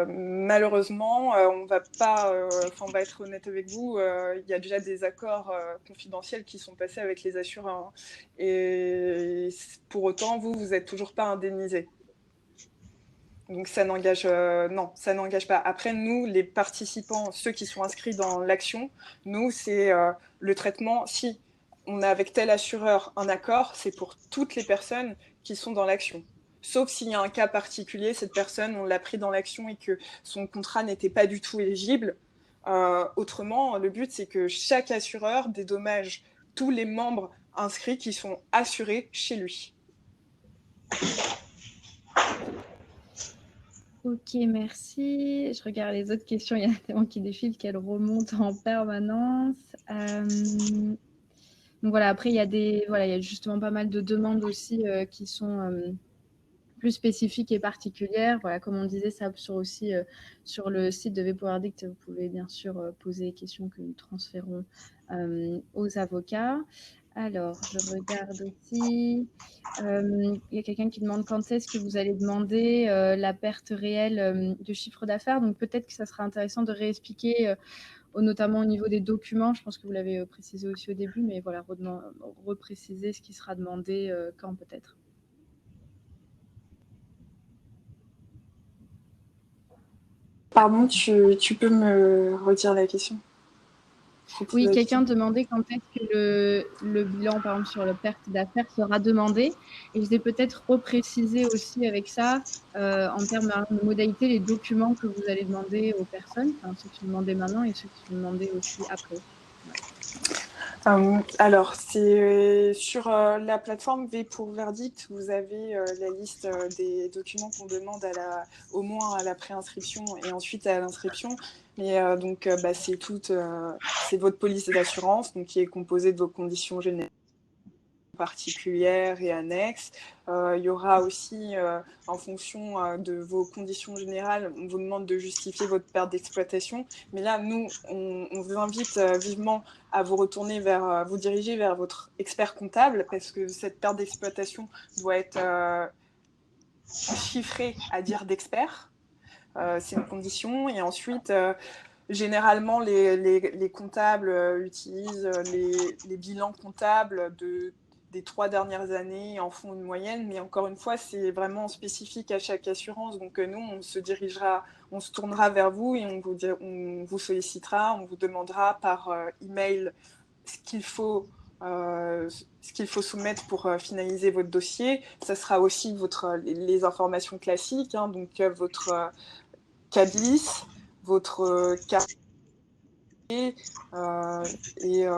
malheureusement, on va être honnête avec vous, il y a déjà des accords confidentiels qui sont passés avec les assureurs. Et pour autant, vous n'êtes toujours pas indemnisé. Donc, ça n'engage pas. Après, nous, les participants, ceux qui sont inscrits dans l'action, nous, c'est le traitement. Si on a avec tel assureur un accord, c'est pour toutes les personnes qui sont dans l'action. Sauf s'il y a un cas particulier, cette personne, on l'a pris dans l'action et que son contrat n'était pas du tout éligible. Autrement, le but, c'est que chaque assureur dédommage tous les membres inscrits qui sont assurés chez lui. Ok, merci. Je regarde les autres questions. Il y en a tellement qui défilent qu'elles remontent en permanence. Donc voilà, après, il y a justement pas mal de demandes aussi qui sont plus spécifiques et particulières. Voilà, comme on disait, ça aussi sur le site de V-Pour-Verdict, vous pouvez bien sûr poser les questions que nous transférons aux avocats. Alors, je regarde aussi. Il y a quelqu'un qui demande quand est-ce que vous allez demander la perte réelle de chiffre d'affaires. Donc, peut-être que ça sera intéressant de réexpliquer, notamment au niveau des documents. Je pense que vous l'avez précisé aussi au début, mais voilà, repréciser ce qui sera demandé quand peut-être. Pardon, tu peux me redire la question? Oui, quelqu'un demandait quand est-ce que le bilan, par exemple, sur la perte d'affaires sera demandé. Et je vais peut-être repréciser aussi avec ça, en termes de modalités, les documents que vous allez demander aux personnes, ceux qui sont demandés maintenant et ceux qui sont demandés aussi après. Alors, c'est sur la plateforme V-Pour-Verdict, vous avez la liste des documents qu'on demande au moins à la préinscription et ensuite à l'inscription. Mais c'est votre police d'assurance, donc qui est composée de vos conditions générales particulières et annexes. Il y aura aussi, en fonction de vos conditions générales, on vous demande de justifier votre perte d'exploitation. Mais là, nous, on vous invite vivement à vous vous diriger vers votre expert comptable, parce que cette perte d'exploitation doit être chiffrée à dire d'expert. C'est une condition. Et ensuite, généralement, les comptables utilisent les bilans comptables des 3 dernières années, en font une moyenne, mais encore une fois, c'est vraiment spécifique à chaque assurance. Donc nous, on se tournera vers vous et on vous sollicitera, on vous demandera par email ce qu'il faut soumettre pour finaliser votre dossier. Ça sera aussi les informations classiques, donc votre CADLIS, votre carte et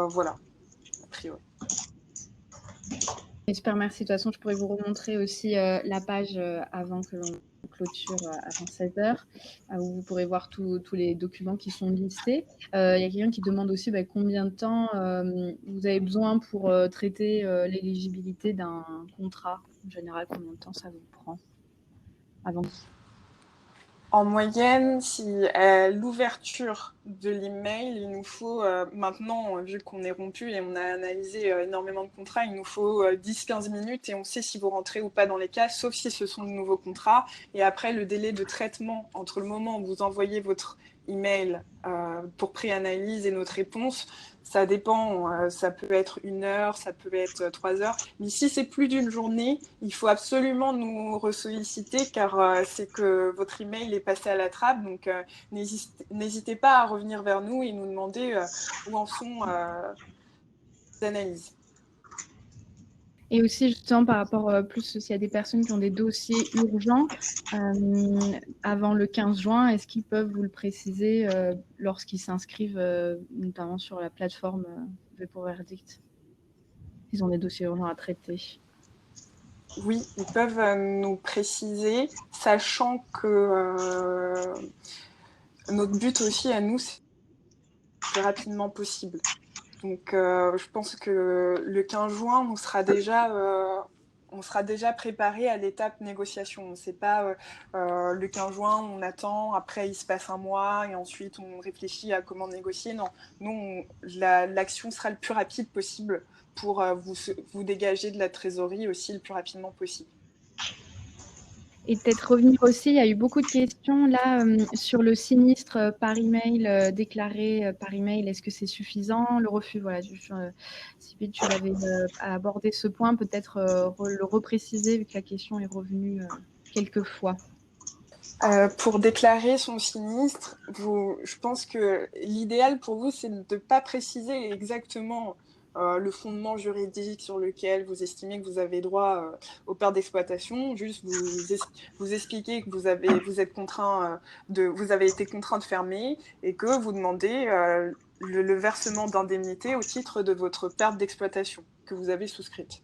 voilà, a priori. Super, merci. De toute façon, je pourrais vous remontrer aussi la page avant que l'on clôture avant 16h, où vous pourrez voir tous les documents qui sont listés. Il y a quelqu'un qui demande aussi combien de temps vous avez besoin pour traiter l'éligibilité d'un contrat. En général, combien de temps ça vous prend avant? En moyenne, si l'ouverture de l'email, il nous faut maintenant, vu qu'on est rompu et on a analysé énormément de contrats, il nous faut 10-15 minutes et on sait si vous rentrez ou pas dans les cas, sauf si ce sont de nouveaux contrats. Et après, le délai de traitement entre le moment où vous envoyez votre email pour pré-analyse et notre réponse, Ça dépend, ça peut être 1 heure, ça peut être 3 heures. Mais si c'est plus d'une journée, il faut absolument nous ressolliciter car c'est que votre email est passé à la trappe. Donc, n'hésitez pas à revenir vers nous et nous demander où en sont les analyses. Et aussi, justement, par rapport plus s'il y a des personnes qui ont des dossiers urgents avant le 15 juin, est-ce qu'ils peuvent vous le préciser lorsqu'ils s'inscrivent, notamment sur la plateforme V pour Verdict? Ils ont des dossiers urgents à traiter. Oui, ils peuvent nous préciser, sachant que notre but aussi à nous, c'est le plus rapidement possible. Donc, je pense que le 15 juin, on sera déjà préparé à l'étape négociation. On ne sait pas, le 15 juin, on attend, après il se passe un mois et ensuite on réfléchit à comment négocier. Non, nous, l'action sera le plus rapide possible pour vous dégager de la trésorerie aussi le plus rapidement possible. Et peut-être revenir aussi, il y a eu beaucoup de questions là sur le sinistre par email, déclaré par email. Est-ce que c'est suffisant? Le refus, voilà. Sybille, tu l'avais abordé ce point, peut-être le repréciser vu que la question est revenue quelques fois. Pour déclarer son sinistre, je pense que l'idéal pour vous, c'est de ne pas préciser exactement le fondement juridique sur lequel vous estimez que vous avez droit aux pertes d'exploitation. Juste vous expliquer que vous avez été contraint de fermer et que vous demandez le versement d'indemnité au titre de votre perte d'exploitation que vous avez souscrite.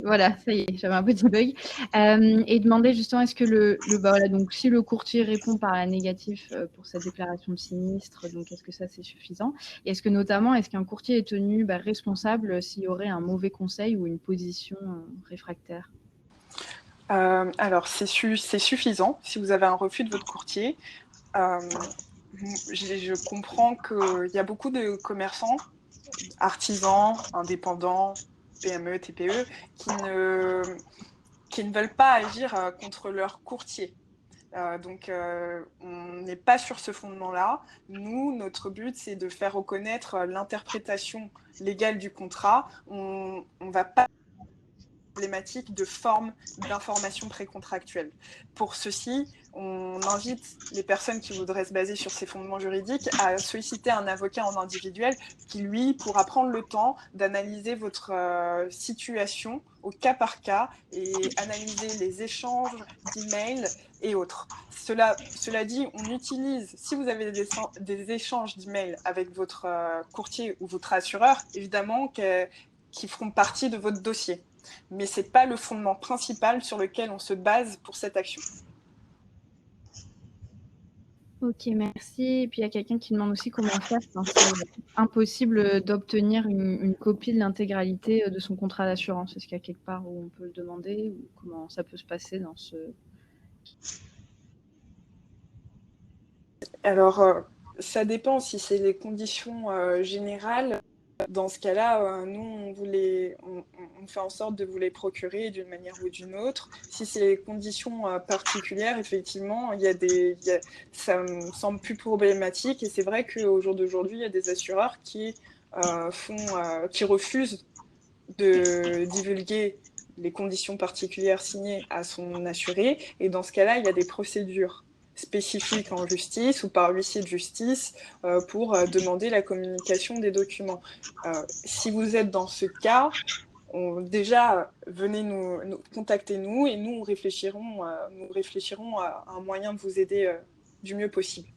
Voilà, ça y est, j'avais un petit bug. Et demander justement, est-ce que voilà, donc si le courtier répond par la négative pour sa déclaration de sinistre, donc est-ce que ça c'est suffisant? Et est-ce qu'un courtier est tenu responsable s'il y aurait un mauvais conseil ou une position réfractaire? Alors, c'est suffisant si vous avez un refus de votre courtier. Je comprends qu'il y a beaucoup de commerçants, artisans, indépendants, PME, TPE, qui ne veulent pas agir contre leur courtier. Donc, on n'est pas sur ce fondement-là. Nous, notre but, c'est de faire reconnaître l'interprétation légale du contrat. On ne va pas problématique de forme d'information précontractuelle. Pour ceci, on invite les personnes qui voudraient se baser sur ces fondements juridiques à solliciter un avocat en individuel qui, lui, pourra prendre le temps d'analyser votre situation au cas par cas et analyser les échanges d'emails et autres. Cela dit, on utilise, si vous avez des échanges d'emails avec votre courtier ou votre assureur, évidemment qui feront partie de votre dossier. Mais ce n'est pas le fondement principal sur lequel on se base pour cette action. Ok, merci. Et puis il y a quelqu'un qui demande aussi comment faire quand c'est impossible d'obtenir une copie de l'intégralité de son contrat d'assurance. Est-ce qu'il y a quelque part où on peut le demander ou comment ça peut se passer dans ce... Alors, ça dépend si c'est les conditions générales. Dans ce cas-là, nous, on fait en sorte de vous les procurer d'une manière ou d'une autre. Si c'est les conditions particulières, effectivement, ça me semble plus problématique. Et c'est vrai qu'au jour d'aujourd'hui, il y a des assureurs qui refusent de divulguer les conditions particulières signées à son assuré. Et dans ce cas-là, il y a des procédures spécifiques en justice ou par huissier de justice pour demander la communication des documents. Si vous êtes dans ce cas, déjà, venez contactez-nous et nous réfléchirons à un moyen de vous aider du mieux possible.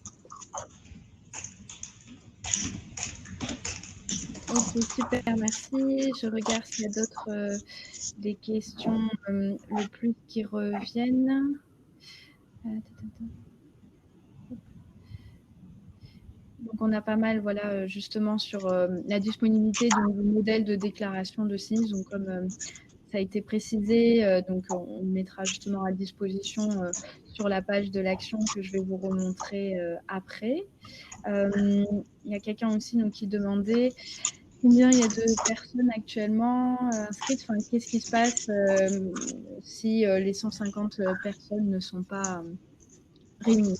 Ok, super, merci. Je regarde s'il y a d'autres des questions le plus qui reviennent. Donc, on a pas mal, voilà, justement, sur la disponibilité du modèle de déclaration de sinistre. Donc, comme ça a été précisé, donc on mettra justement à disposition sur la page de l'action que je vais vous remontrer après. Il y a quelqu'un aussi donc, qui demandait combien il y a de personnes actuellement inscrites. Qu'est-ce qui se passe si les 150 personnes ne sont pas réunis?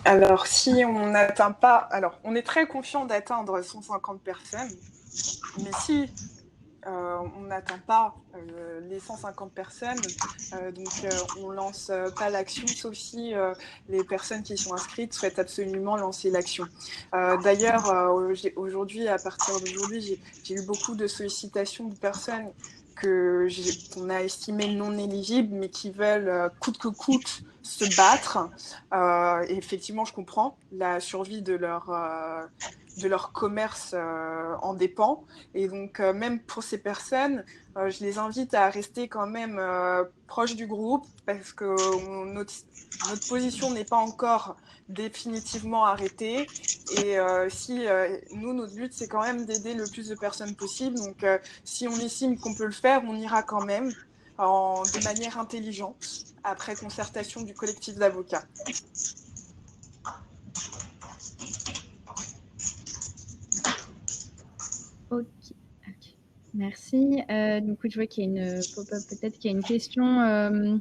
Alors, si on n'atteint pas, alors on est très confiant d'atteindre 150 personnes, mais si on n'atteint pas les 150 personnes, on lance pas l'action, sauf si les personnes qui sont inscrites souhaitent absolument lancer l'action. D'ailleurs, aujourd'hui, à partir d'aujourd'hui, j'ai eu beaucoup de sollicitations de personnes qu'on a estimées non éligibles, mais qui veulent coûte que coûte se battre. Et effectivement, je comprends, la survie de leur commerce en dépend. Et donc, même pour ces personnes, je les invite à rester quand même proches du groupe parce que notre position n'est pas encore définitivement arrêtée. Et nous, notre but, c'est quand même d'aider le plus de personnes possible. Donc, si on estime qu'on peut le faire, on ira quand même de manière intelligente après concertation du collectif d'avocats. Ok. Merci. Donc, je vois qu'il y a une pop-up, peut-être qu'il y a une question,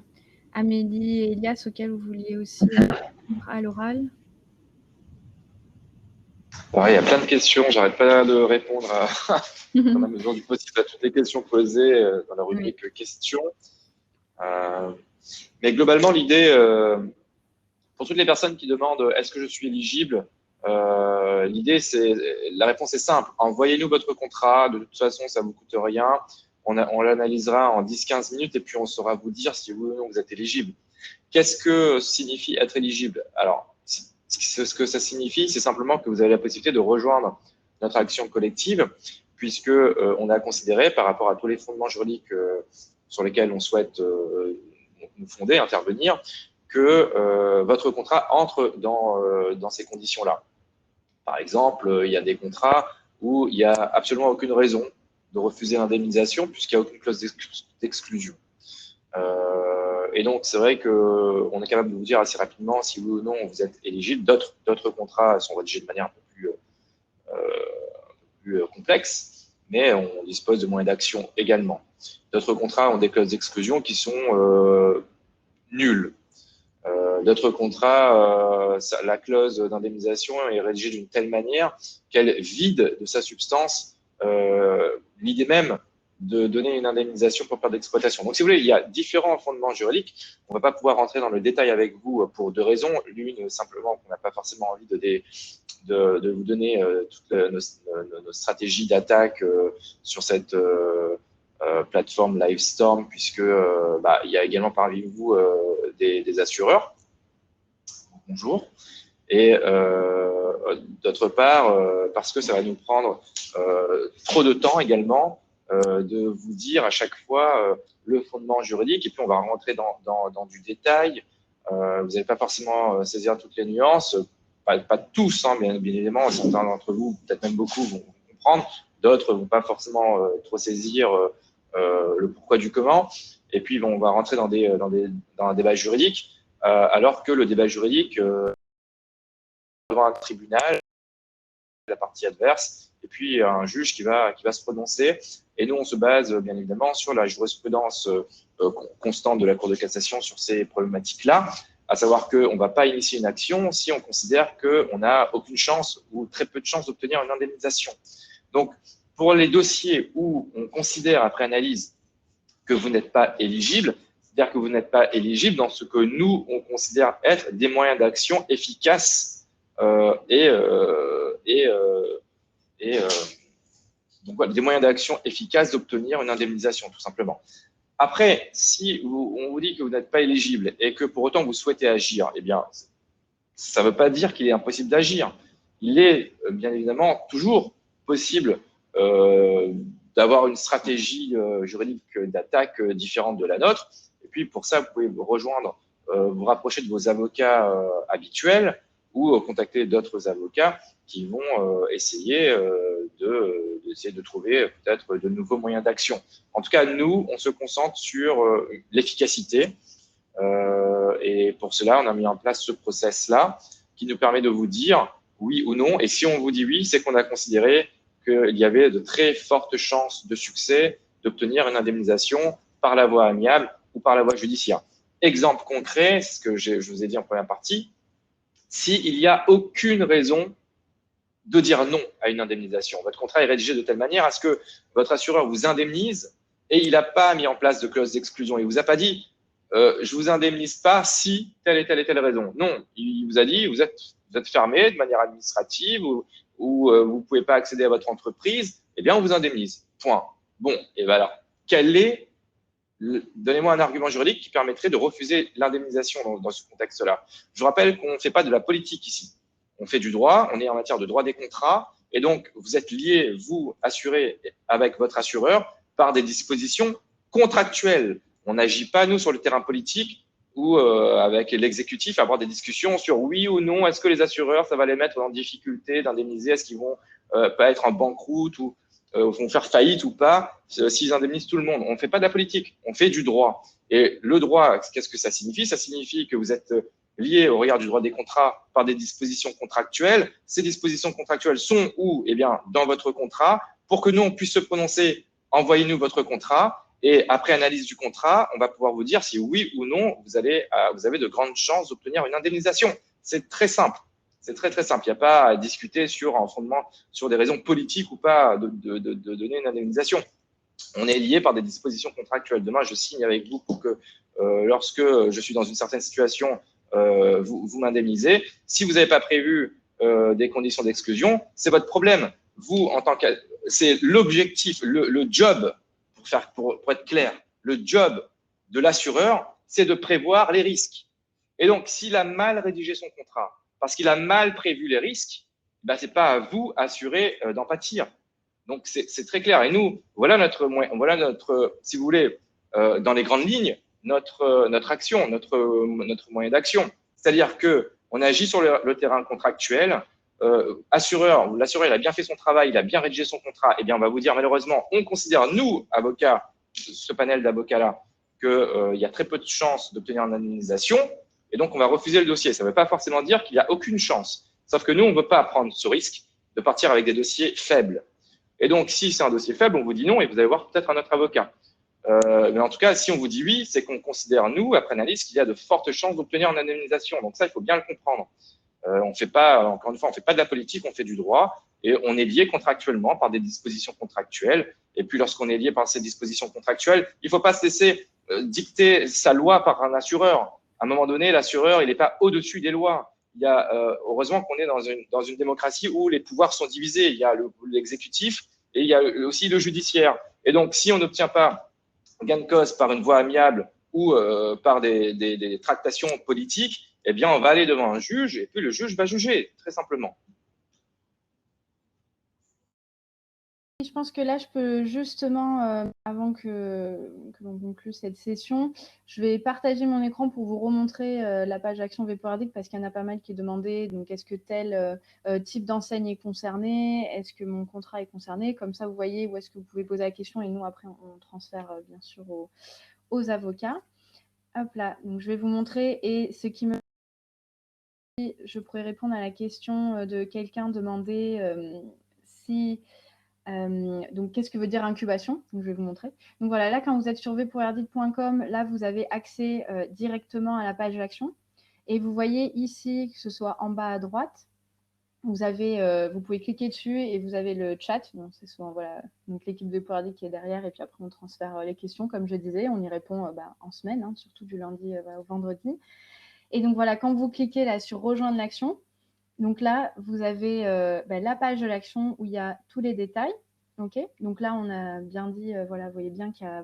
Amélie et Elias, auquel vous vouliez aussi répondre à l'oral. Il y a plein de questions, j'arrête pas de répondre dans la mesure du possible à toutes les questions posées dans la rubrique questions. Mais globalement, l'idée, pour toutes les personnes qui demandent est-ce que je suis éligible, l'idée, la réponse est simple. Envoyez-nous votre contrat. De toute façon, ça ne vous coûte rien. On l'analysera en 10-15 minutes et puis on saura vous dire si oui ou non vous êtes éligible. Qu'est-ce que signifie être éligible? Alors, ce que ça signifie, c'est simplement que vous avez la possibilité de rejoindre notre action collective, puisque on a considéré, par rapport à tous les fondements juridiques sur lesquels on souhaite nous fonder, intervenir, que votre contrat entre dans ces conditions-là. Par exemple, il y a des contrats où il n'y a absolument aucune raison de refuser l'indemnisation puisqu'il n'y a aucune clause d'exclusion. Et donc, c'est vrai qu'on est capable de vous dire assez rapidement si oui ou non vous êtes éligible. D'autres contrats sont rédigés de manière un peu plus complexe, mais on dispose de moyens d'action également. D'autres contrats ont des clauses d'exclusion qui sont nulles. D'autres contrats, la clause d'indemnisation est rédigée d'une telle manière qu'elle vide de sa substance l'idée même de donner une indemnisation pour perte d'exploitation. Donc, si vous voulez, il y a différents fondements juridiques. On ne va pas pouvoir rentrer dans le détail avec vous pour deux raisons. L'une, simplement, qu'on n'a pas forcément envie de vous donner toutes nos stratégies d'attaque sur cette plateforme Livestorm, puisque il y a également parmi vous des assureurs. Bonjour. Et d'autre part, parce que ça va nous prendre trop de temps également de vous dire à chaque fois le fondement juridique, et puis on va rentrer dans du détail. Vous n'allez pas forcément saisir toutes les nuances, pas tous, hein, bien évidemment, certains d'entre vous, peut-être même beaucoup, vont comprendre, d'autres ne vont pas forcément trop saisir le pourquoi du comment, et puis on va rentrer dans un débat juridique, alors que le débat juridique, devant un tribunal, la partie adverse, et puis un juge qui va se prononcer. Et nous, on se base bien évidemment sur la jurisprudence constante de la Cour de cassation sur ces problématiques-là, à savoir qu'on ne va pas initier une action si on considère qu'on n'a aucune chance ou très peu de chances d'obtenir une indemnisation. Donc, pour les dossiers où on considère, après analyse, que vous n'êtes pas éligible, c'est-à-dire que vous n'êtes pas éligible dans ce que nous, on considère être des moyens d'action efficaces donc, voilà, des moyens d'action efficaces d'obtenir une indemnisation, tout simplement. Après, si on vous dit que vous n'êtes pas éligible et que pour autant vous souhaitez agir, eh bien, ça ne veut pas dire qu'il est impossible d'agir. Il est bien évidemment toujours possible d'avoir une stratégie juridique d'attaque différente de la nôtre. Et puis, pour ça, vous pouvez vous rejoindre, vous rapprocher de vos avocats habituels ou contacter d'autres avocats qui vont essayer de trouver peut-être de nouveaux moyens d'action. En tout cas, nous, on se concentre sur l'efficacité. Et pour cela, on a mis en place ce process-là qui nous permet de vous dire oui ou non. Et si on vous dit oui, c'est qu'on a considéré qu'il y avait de très fortes chances de succès d'obtenir une indemnisation par la voie amiable ou par la voie judiciaire. Exemple concret, c'est ce que je vous ai dit en première partie, s'il n'y a aucune raison de dire non à une indemnisation. Votre contrat est rédigé de telle manière à ce que votre assureur vous indemnise et il n'a pas mis en place de clause d'excludsion. Il ne vous a pas dit je ne vous indemnise pas si telle et telle raison. Non, il vous a dit vous êtes fermé de manière administrative ou vous ne pouvez pas accéder à votre entreprise, eh bien on vous indemnise. Point. Bon, et bien alors, donnez-moi un argument juridique qui permettrait de refuser l'indemnisation dans ce contexte-là. Je vous rappelle qu'on ne fait pas de la politique ici. On fait du droit, on est en matière de droit des contrats, et donc vous êtes lié, vous, assuré, avec votre assureur, par des dispositions contractuelles. On n'agit pas, nous, sur le terrain politique ou avec l'exécutif, à avoir des discussions sur oui ou non, est-ce que les assureurs, ça va les mettre en difficulté d'indemniser, est-ce qu'ils vont pas être en banqueroute ou vont faire faillite ou pas, s'ils indemnisent tout le monde. On ne fait pas de la politique, on fait du droit. Et le droit, qu'est-ce que ça signifie? Ça signifie que vous êtes lié au regard du droit des contrats par des dispositions contractuelles. Ces dispositions contractuelles sont où? Eh bien, dans votre contrat. Pour que nous, on puisse se prononcer, envoyez-nous votre contrat. Et après analyse du contrat, on va pouvoir vous dire si oui ou non, vous avez de grandes chances d'obtenir une indemnisation. C'est très simple. C'est très, très simple. Il n'y a pas à discuter sur des raisons politiques ou pas de donner une indemnisation. On est lié par des dispositions contractuelles. Demain, je signe avec vous pour que lorsque je suis dans une certaine situation, vous m'indemnisez. Si vous n'avez pas prévu des conditions d'exclusion, c'est votre problème. Vous, en tant que… C'est l'objectif, le job, pour être clair, le job de l'assureur, c'est de prévoir les risques. Et donc, s'il a mal rédigé son contrat, parce qu'il a mal prévu les risques, ben, ce n'est pas à vous, assuré, d'en pâtir. Donc, c'est très clair. Et nous, voilà notre, si vous voulez, dans les grandes lignes, notre action, notre moyen d'action. C'est-à-dire qu'on agit sur le terrain contractuel. L'assureur, il a bien fait son travail, il a bien rédigé son contrat. Eh bien, on va vous dire, malheureusement, on considère, nous, avocats, ce panel d'avocats-là, qu'il y a très peu de chances d'obtenir une indemnisation. Et donc, on va refuser le dossier. Ça ne veut pas forcément dire qu'il n'y a aucune chance. Sauf que nous, on ne veut pas prendre ce risque de partir avec des dossiers faibles. Et donc, si c'est un dossier faible, on vous dit non et vous allez voir peut-être un autre avocat. Mais en tout cas, si on vous dit oui, c'est qu'on considère, nous, après analyse, qu'il y a de fortes chances d'obtenir une indemnisation. Donc ça, il faut bien le comprendre. On fait pas, encore une fois, on ne fait pas de la politique, on fait du droit et on est lié contractuellement par des dispositions contractuelles. Et puis, lorsqu'on est lié par ces dispositions contractuelles, il ne faut pas se laisser dicter sa loi par un assureur. À un moment donné, l'assureur, il n'est pas au-dessus des lois. Il y a, heureusement qu'on est dans une démocratie où les pouvoirs sont divisés. Il y a l'exécutif et il y a aussi le judiciaire. Et donc, si on n'obtient pas gain de cause par une voie amiable ou par des tractations politiques, eh bien, on va aller devant un juge et puis le juge va juger, très simplement. Je pense que là, je peux justement, avant que l'on conclue cette session, je vais partager mon écran pour vous remontrer la page Action VPORDIC parce qu'il y en a pas mal qui est demandé. Donc, est-ce que tel type d'enseigne est concerné? Est-ce que mon contrat est concerné? Comme ça, vous voyez où est-ce que vous pouvez poser la question et nous, après, on transfère bien sûr aux avocats. Hop là, donc je vais vous montrer et ce qui me… Je pourrais répondre à la question de quelqu'un demandé si… donc, qu'est-ce que veut dire incubation? Donc, je vais vous montrer. Donc, voilà, là, quand vous êtes sur vpourdic.com, là, vous avez accès directement à la page d'action. Et vous voyez ici, que ce soit en bas à droite, vous pouvez cliquer dessus et vous avez le chat. Donc, c'est souvent, voilà, donc l'équipe de Vpourdic qui est derrière. Et puis après, on transfère les questions. Comme je disais, on y répond en semaine, hein, surtout du lundi au vendredi. Et donc, voilà, quand vous cliquez là sur rejoindre l'action, donc là, vous avez la page de l'action où il y a tous les détails. Okay, donc là, on a bien dit, voilà, vous voyez bien qu'il y a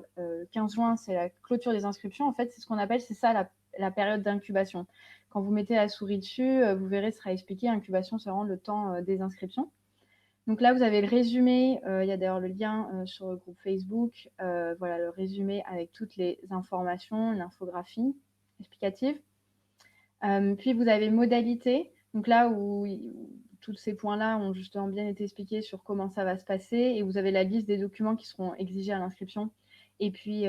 15 juin, c'est la clôture des inscriptions. En fait, c'est ce qu'on appelle, c'est ça la période d'incubation. Quand vous mettez la souris dessus, vous verrez, ce sera expliqué. Incubation, c'est vraiment le temps des inscriptions. Donc là, vous avez le résumé. Il y a d'ailleurs le lien sur le groupe Facebook. Voilà, le résumé avec toutes les informations, l'infographie explicative. Puis, vous avez modalité. Donc là où tous ces points-là ont justement bien été expliqués sur comment ça va se passer. Et vous avez la liste des documents qui seront exigés à l'inscription et puis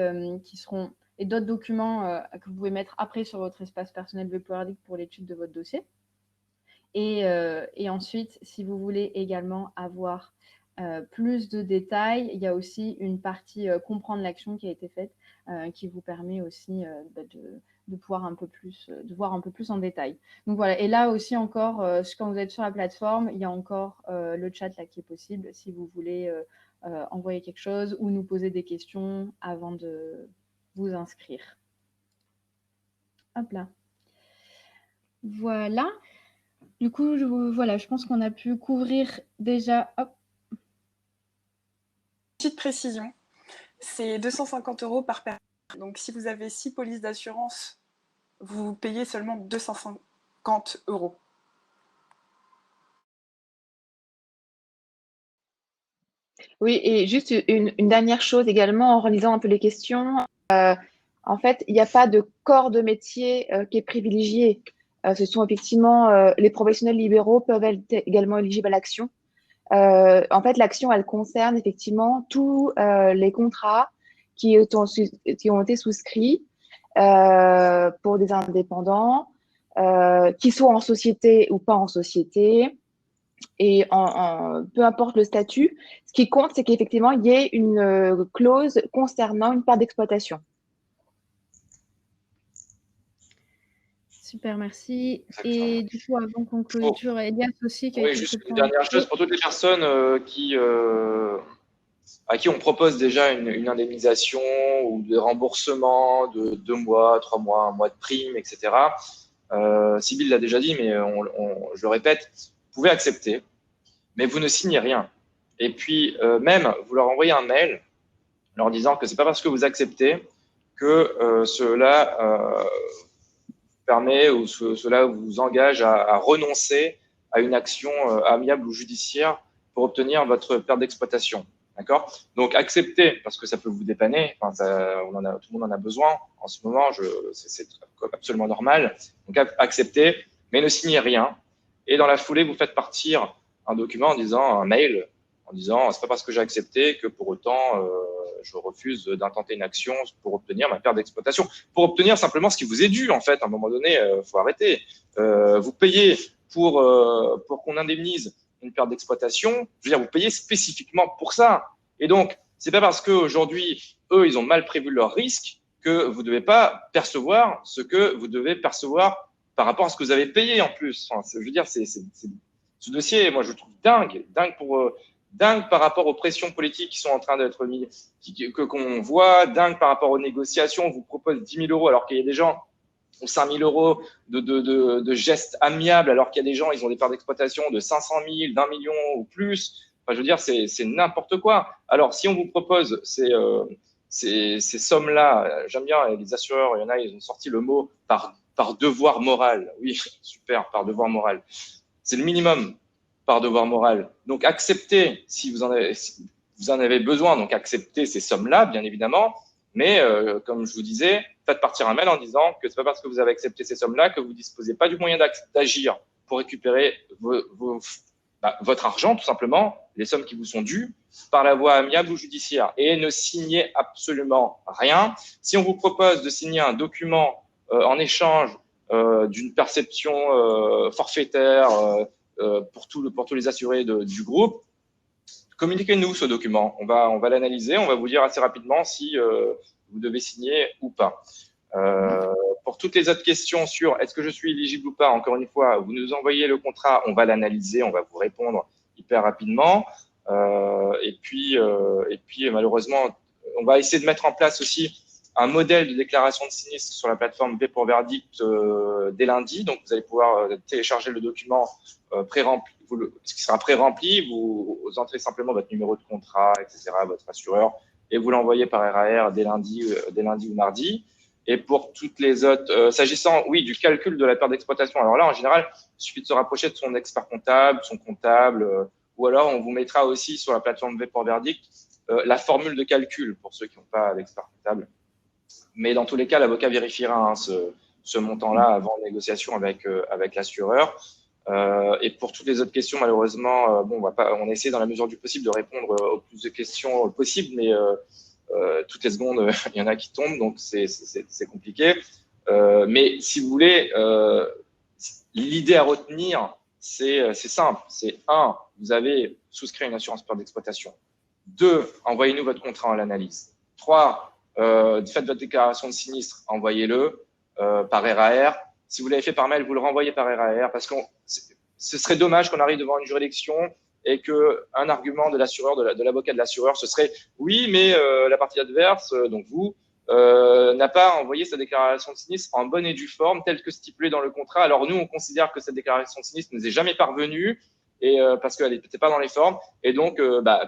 et d'autres documents que vous pouvez mettre après sur votre espace personnel VPORDIC pour l'étude de votre dossier. Et ensuite, si vous voulez également avoir plus de détails. Il y a aussi une partie comprendre l'action qui a été faite, qui vous permet aussi de voir un peu plus en détail. Donc voilà, et là aussi encore, quand vous êtes sur la plateforme, il y a encore le chat là qui est possible si vous voulez envoyer quelque chose ou nous poser des questions avant de vous inscrire. Hop là. Voilà. Du coup, je pense qu'on a pu couvrir déjà. Hop. Petite précision, c'est 250 € par personne. Donc si vous avez 6 polices d'assurance, vous payez seulement 250 €. Oui, et juste une dernière chose également, en relisant un peu les questions, en fait, il n'y a pas de corps de métier qui est privilégié. Ce sont effectivement les professionnels libéraux peuvent être également éligibles à l'action. En fait, l'action, elle concerne effectivement tous les contrats qui ont été souscrits pour des indépendants, qui soient en société ou pas en société. Et peu importe le statut, ce qui compte, c'est qu'effectivement, il y ait une clause concernant une part d'exploitation. Super, merci. Et du coup, avant qu'on clôture, Elias aussi qui a Oui, juste une dernière chose pour toutes les personnes à qui on propose déjà une indemnisation ou des remboursements de 2 mois, 3 mois, 1 mois de prime, etc. Sybille l'a déjà dit, mais je le répète, vous pouvez accepter, mais vous ne signez rien. Et puis, même, vous leur envoyez un mail leur disant que ce n'est pas parce que vous acceptez que cela permet ou cela vous engage à renoncer à une action amiable ou judiciaire pour obtenir votre perte d'exploitation. D'accord? Donc, acceptez, parce que ça peut vous dépanner. Enfin, tout le monde en a besoin en ce moment. C'est absolument normal. Donc, acceptez, mais ne signez rien. Et dans la foulée, vous faites partir un document un mail, en disant c'est pas parce que j'ai accepté que pour autant je refuse d'intenter une action pour obtenir ma perte d'exploitation, pour obtenir simplement ce qui vous est dû en fait. À un moment donné, faut arrêter. Vous payez pour qu'on indemnise une perte d'exploitation. Je veux dire, vous payez spécifiquement pour ça. Et donc, c'est pas parce qu'aujourd'hui, eux, ils ont mal prévu leurs risques que vous ne devez pas percevoir ce que vous devez percevoir par rapport à ce que vous avez payé en plus. Enfin, je veux dire, ce dossier, moi, je le trouve dingue par rapport aux pressions politiques qui sont en train d'être mises, qu'on voit, dingue par rapport aux négociations. On vous propose 10 000 € alors qu'il y a des gens ou 5 000 € de gestes amiables, alors qu'il y a des gens, ils ont des parts d'exploitation de 500 000, d'1 million ou plus. Enfin, je veux dire, c'est n'importe quoi. Alors, si on vous propose ces sommes-là, j'aime bien les assureurs, il y en a, ils ont sorti le mot par devoir moral. Oui, super, par devoir moral. C'est le minimum par devoir moral. Donc, acceptez, si vous en avez besoin, donc acceptez ces sommes-là, bien évidemment. Mais comme je vous disais, faites partir un mail en disant que c'est pas parce que vous avez accepté ces sommes-là que vous disposez pas du moyen d'agir pour récupérer votre argent, tout simplement, les sommes qui vous sont dues, par la voie amiable ou judiciaire. Et ne signez absolument rien. Si on vous propose de signer un document en échange d'une perception forfaitaire pour tous les assurés du groupe, communiquez-nous ce document. On va l'analyser, on va vous dire assez rapidement si vous devez signer ou pas. Pour toutes les autres questions sur est-ce que je suis éligible ou pas, encore une fois, vous nous envoyez le contrat, on va l'analyser, on va vous répondre hyper rapidement. Et puis, malheureusement, on va essayer de mettre en place aussi un modèle de déclaration de sinistre sur la plateforme V pour Verdict dès lundi. Donc, vous allez pouvoir télécharger le document pré-rempli, ce qui sera pré-rempli. Vous entrez simplement votre numéro de contrat, etc., votre assureur, et vous l'envoyez par RAR dès lundi ou mardi. Et pour toutes les autres, s'agissant, oui, du calcul de la perte d'exploitation. Alors là, en général, il suffit de se rapprocher de son expert comptable, son comptable, ou alors on vous mettra aussi sur la plateforme V pour Verdict la formule de calcul pour ceux qui n'ont pas l'expert comptable. Mais dans tous les cas, l'avocat vérifiera ce montant-là avant négociation avec l'assureur. Et pour toutes les autres questions, malheureusement, on a essayé dans la mesure du possible de répondre aux plus de questions possibles, mais toutes les secondes, il y en a qui tombent, donc c'est compliqué. Mais si vous voulez, l'idée à retenir, c'est simple. C'est 1, vous avez souscrit une assurance perte d'exploitation. 2, envoyez-nous votre contrat à l'analyse. 3, faites votre déclaration de sinistre, envoyez-le par RAR. Si vous l'avez fait par mail, vous le renvoyez par RAR parce que ce serait dommage qu'on arrive devant une juridiction et qu'un argument de l'assureur, de l'avocat de l'assureur, ce serait oui, mais la partie adverse, donc vous, n'a pas envoyé sa déclaration de sinistre en bonne et due forme, telle que stipulée dans le contrat. Alors nous, on considère que cette déclaration de sinistre ne nous est jamais parvenue, et parce qu'elle n'était pas dans les formes, et donc,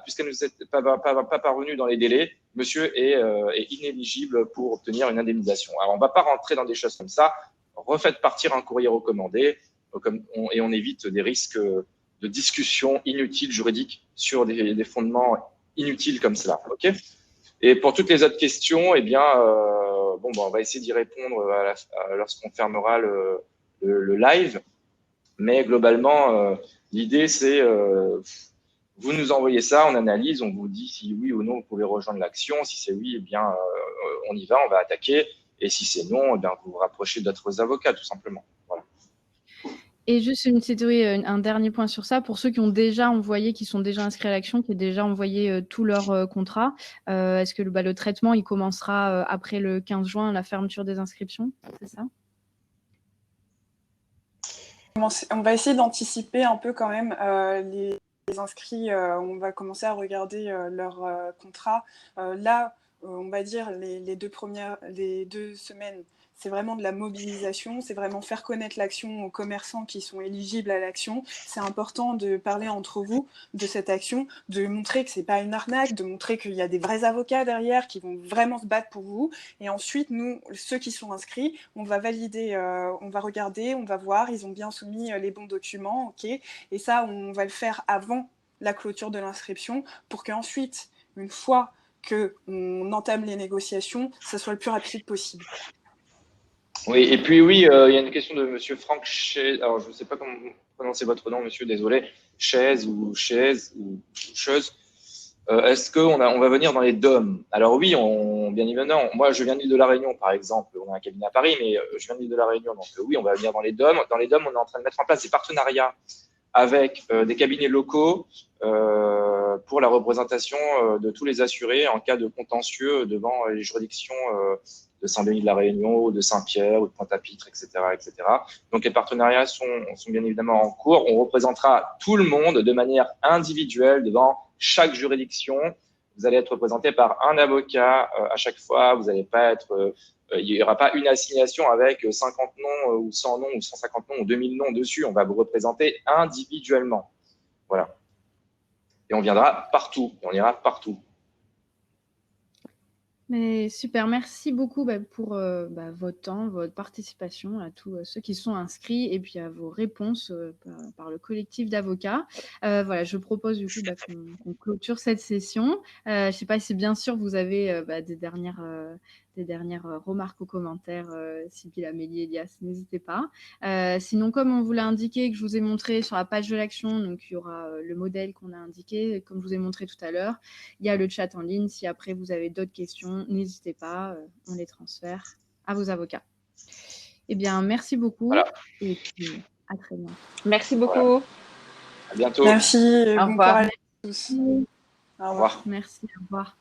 puisqu'elle ne nous est pas parvenue dans les délais, monsieur est inéligible pour obtenir une indemnisation. Alors, on ne va pas rentrer dans des choses comme ça. Refaites partir un courrier recommandé, et on évite des risques de discussion inutile juridique sur des fondements inutiles comme cela. Ok ? Et pour toutes les autres questions, eh bien, on va essayer d'y répondre lorsqu'on fermera le live. Mais globalement, l'idée, c'est vous nous envoyez ça, on analyse, on vous dit si oui ou non vous pouvez rejoindre l'action. Si c'est oui, eh bien, on y va, on va attaquer. Et si c'est non, eh bien, vous vous rapprochez d'autres avocats, tout simplement. Voilà. Et juste un dernier point sur ça, pour ceux qui ont déjà envoyé, qui sont déjà inscrits à l'action, qui ont déjà envoyé tous leurs contrats, est-ce que le traitement, il commencera après le 15 juin, la fermeture des inscriptions, c'est ça ? On va essayer d'anticiper un peu quand même les inscrits. On va commencer à regarder leurs contrats. Là, on va dire les 2 semaines, c'est vraiment de la mobilisation, c'est vraiment faire connaître l'action aux commerçants qui sont éligibles à l'action. C'est important de parler entre vous de cette action, de montrer que c'est pas une arnaque, de montrer qu'il y a des vrais avocats derrière qui vont vraiment se battre pour vous. Et ensuite, nous, ceux qui sont inscrits, on va valider, on va regarder, on va voir, ils ont bien soumis les bons documents, ok. Et ça, on va le faire avant la clôture de l'inscription pour qu'ensuite, une fois qu'on entame les négociations, ça soit le plus rapide possible. Oui, et puis oui, il y a une question de monsieur Franck Chaise. Alors, je ne sais pas comment prononcer votre nom, monsieur, désolé. Chaise ou Chaise ou Cheuse. Est-ce qu'on va venir dans les DOM? Alors oui, bien évidemment. Moi, je viens de l'île de la Réunion, par exemple. On a un cabinet à Paris, mais je viens de l'île de la Réunion. Donc oui, on va venir dans les DOM. Dans les DOM, on est en train de mettre en place des partenariats avec des cabinets locaux pour la représentation de tous les assurés en cas de contentieux devant les juridictions de Saint-Denis de la Réunion, ou de Saint-Pierre, ou de Pointe-à-Pitre, etc., etc. Donc, les partenariats sont bien évidemment en cours. On représentera tout le monde de manière individuelle devant chaque juridiction. Vous allez être représenté par un avocat à chaque fois. Vous n'allez pas être, il n'y aura pas une assignation avec 50 noms ou 100 noms ou 150 noms ou 2000 noms dessus. On va vous représenter individuellement. Voilà. Et on viendra partout. Et on ira partout. Mais super, merci beaucoup pour votre temps, votre participation, à tous ceux qui sont inscrits et puis à vos réponses par le collectif d'avocats. Voilà, je propose du coup qu'on clôture cette session. Je ne sais pas si bien sûr vous avez des dernières remarques ou commentaires, Sybille, Amélie, Elias, n'hésitez pas. Sinon, comme on vous l'a indiqué, que je vous ai montré sur la page de l'action, donc il y aura le modèle qu'on a indiqué, comme je vous ai montré tout à l'heure. Il y a le chat en ligne. Si après vous avez d'autres questions, n'hésitez pas, on les transfère à vos avocats. Eh bien, merci beaucoup. Voilà. Et puis, à très bientôt. Merci beaucoup. Voilà. À bientôt. Merci. Au revoir. Au revoir. Au revoir. Merci, au revoir.